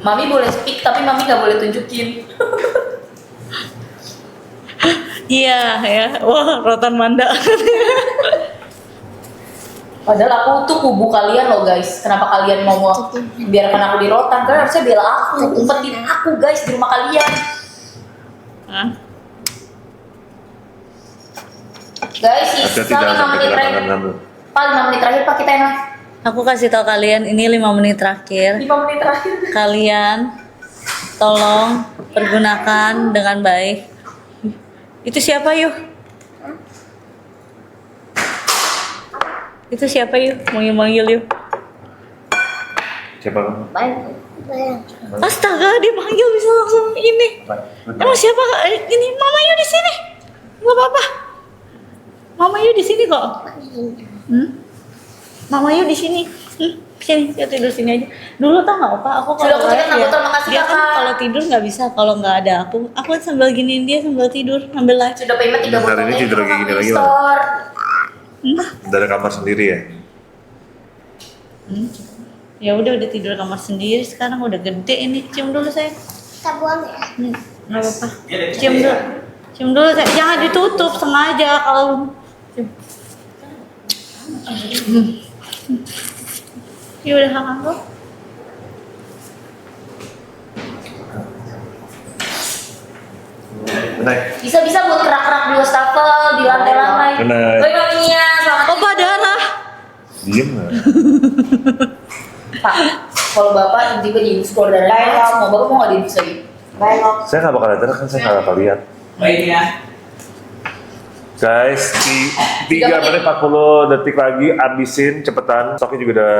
Mami boleh speak tapi Mami gak boleh tunjukin. Iya ya. Wah rotan manda. Padahal aku tuh kubu kalian loh guys. Kenapa kalian mau biarkan aku di rotan? Kan harusnya bela aku, umpetin aku guys di rumah kalian. Hah? Guys, Hati-hati sisa jangan 5 sampai menit kena terakhir. tangan kamu. Pak, 5 menit terakhir Pak kita enak. Aku kasih tau kalian ini 5 menit terakhir. 5 menit terakhir. Kalian tolong pergunakan dengan baik. Itu siapa yuk? Itu siapa yuk? Manggil yuk. Siapa kamu? bayang? Astaga, dia manggil bisa langsung ini. Emang siapa? Ini Mama Yu di sini. Gak apa-apa. Mama Yu di sini kok. Mama Yu di sini. Sini, dia tidur sini aja. Dulu tau nggak Opa? Aku Sudah, aku live cekat, aku terima kasih, dia kan Kakak. kalau tidur nggak bisa kalau nggak ada aku. Aku kan sambil giniin dia sambil tidur, sambil live. Sudah payment 3 Bentar, botol ini teh, tidur kayak gini Mami lagi, Bang. store. Udah ada kamar sendiri ya? Ya udah tidur kamar sendiri sekarang udah gede ini. Cium dulu saya. Kita buang ya. Nggak apa-apa. Cium dulu. Cium dulu saya. Jangan ditutup sengaja kalau. Cium. Ya udah makan kok. Benar. Bisa-bisa buat kerak-kerak di wastafel, di lantai-lantai. Benar. Oi Maminya, selamat Opa darah. Diem nggak? Pak, kalau Bapak tiba-tiba diinfus keluar dari lain, semua Bapak mau nggak diinfus lagi? Bye Long. Saya nggak bakal datang kan saya nggak bakal lihat. Baik ya. Guys, di 3 menit 40 detik lagi habisin cepetan. Stoknya juga udah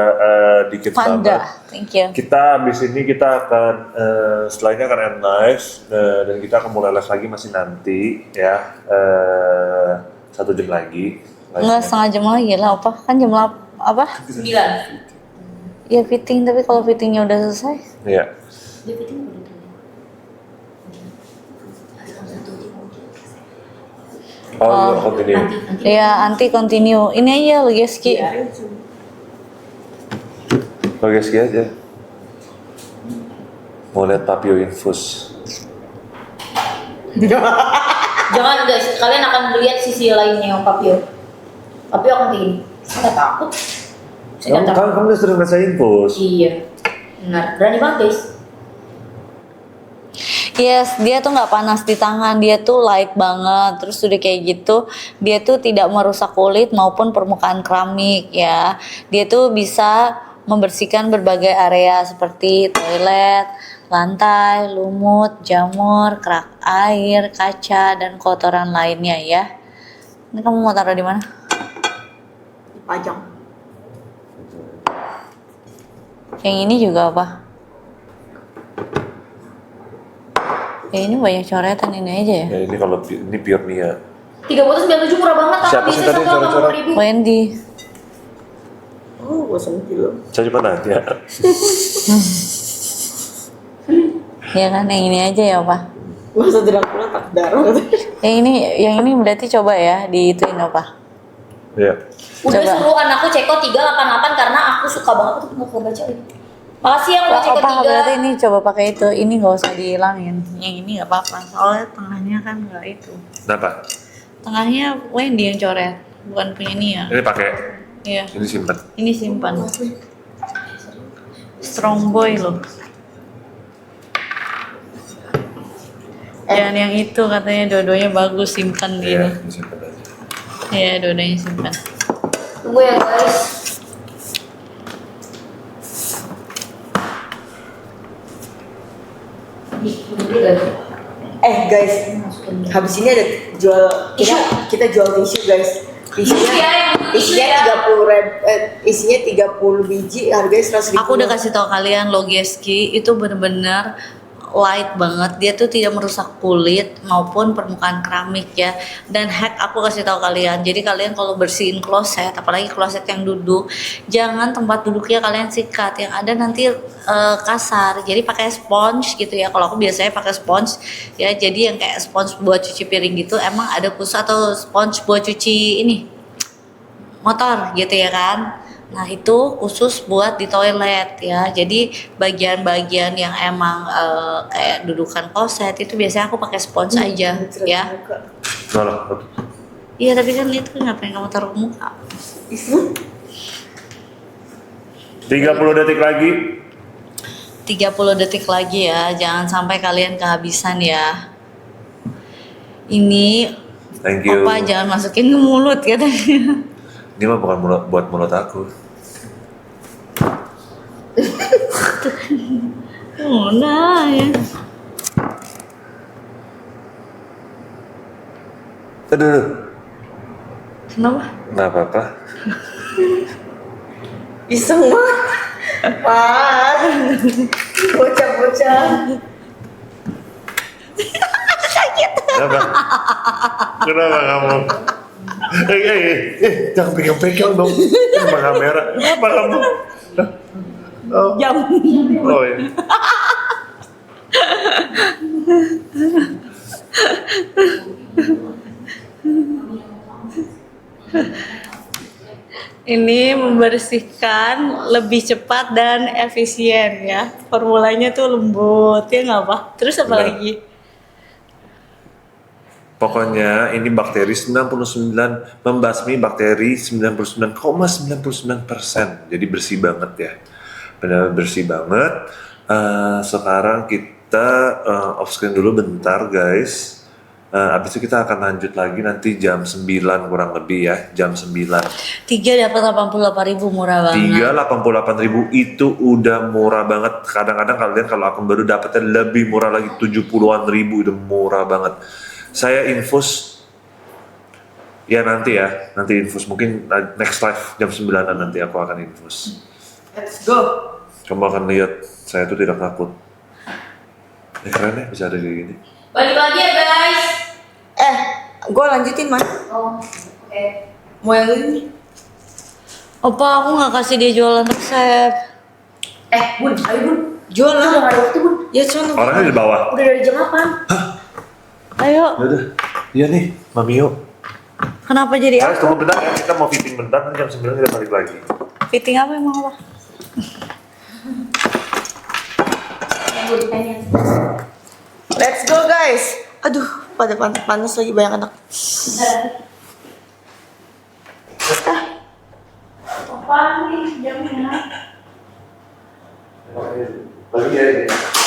dikit banget. Panda, thank you. Kita habis ini kita akan setelah ini akan end live dan kita akan mulai live lagi masih nanti ya 1 jam lagi. Enggak, setengah jam lagi lah, apa? Kan jam apa? 9. Ya fitting, tapi kalau fittingnya udah selesai. Iya. Dia fitting udah dulu. Oh, iya, continue. Ya, anti continue. Ini aja Logeski. Oke, sekian aja. Mau lihat Papio infus. Jangan guys, kalian akan melihat sisi lainnya yang Papio. Papio akan kayak gini. Saya nggak takut. Saya nggak takut. Kamu udah sering ngasih infus. Iya. Benar, berani banget guys. Yes, dia tuh nggak panas di tangan, dia tuh light banget. Terus udah kayak gitu, dia tuh tidak merusak kulit maupun permukaan keramik ya. Dia tuh bisa membersihkan berbagai area seperti toilet, lantai, lumut, jamur, kerak air, kaca, dan kotoran lainnya ya. Ini kamu mau taruh di mana? Dipajang. Yang ini juga apa? Ya ini banyak coretan, ini aja ya. Ya ini kalau ini pure Nia. 397 murah banget kan? Siapa sih tadi yang coret-coret? Ribu. Wendy. Oh, bosan film. Saya coba nanti ya. Ya kan, yang ini aja ya Pak. Masa tidak pula tak darah. Yang ini berarti coba ya diituin apa? Iya. Udah Coba. suruh anakku Ceko 388 karena aku suka banget tuh nggak kebaca ini. Makasih ya udah Ceko Apa berarti 3. ini coba pakai itu. Ini nggak usah dihilangin. Yang ini nggak apa-apa. Soalnya tengahnya kan nggak itu. Kenapa? Tengahnya Wendy yang coret, bukan punya Nia. Ini pakai. Iya. Ini simpan. Ini simpan. Strong boy loh. Jangan yang itu katanya dua-duanya bagus simpan Iya, gitu. ini simpan aja. Iya, dua-duanya simpan. Tunggu ya guys. Guys, habis ini ada kita jual tisu guys. Isinya 30 biji, harganya 100.000. Aku udah kasih tau kalian Logeski itu bener-bener light banget, dia tuh tidak merusak kulit maupun permukaan keramik ya. Dan hack aku kasih tahu kalian, jadi kalian kalau bersihin kloset, apalagi kloset yang duduk, jangan tempat duduknya kalian sikat, yang ada nanti kasar. Jadi pakai sponge gitu ya. Kalau aku biasanya pakai sponge ya, jadi yang kayak sponge buat cuci piring gitu, emang ada khusus, atau sponge buat cuci ini motor gitu ya kan. Nah itu khusus buat di toilet ya. Jadi bagian-bagian yang emang kayak dudukan kloset itu biasanya aku pakai spons aja ya. Tolong. Iya tapi kan itu ngapain kamu taruh ke muka? 30 detik lagi. 30 detik lagi ya. Jangan sampai kalian kehabisan ya. Ini Thank you. Opa jangan masukin ke mulut katanya. Ini mah bukan buat mulut aku. Oh nah ya. Aduh. Kenapa? Nggak apa-apa. Iseng banget. Wah, bocah-bocah. Kenapa? Kenapa kamu? Jangan pegang-pegang dong. Sama kamera. Kenapa kamu? Oh. Jam. Oh ya. Ini membersihkan lebih cepat dan efisien ya. Formulanya tuh lembut ya nggak apa. Terus apa Benar. lagi? Pokoknya ini bakteri 99 membasmi bakteri 99,99%. Jadi bersih banget ya. Benar bersih banget. Sekarang kita off screen dulu bentar guys. Abis itu kita akan lanjut lagi nanti jam 9 kurang lebih ya, jam 9. 3 dapat 88.000 murah banget. 388.000 itu udah murah banget. Kadang-kadang kalian kalau akun baru dapetnya lebih murah lagi, 70-an ribu, itu murah banget. Saya infus Ya nanti infus mungkin next live jam 9-an nanti aku akan infus. Let's go. Kamu akan lihat saya tuh tidak takut. Keren ya bisa ada kayak gini. Balik lagi ya guys. Gue lanjutin mah. Oh, oke. Mau yang ini? Opa, aku nggak kasih dia jualan resep. Bun, ayo Bun. Jual Udah lah. gak ada waktu Bun. Ya sono. Orangnya di bawah. Udah dari jam 8. Ayo, Udah. Iya nih, Mamio. kenapa jadi Guys, aku? tunggu bentar ya, kita mau fitting bentar, nanti jam 9 kita balik lagi. Fitting apa emang apa? Let's go guys. Aduh, pada panas lagi banyak anak. Apa nih jamnya? Bagi ya.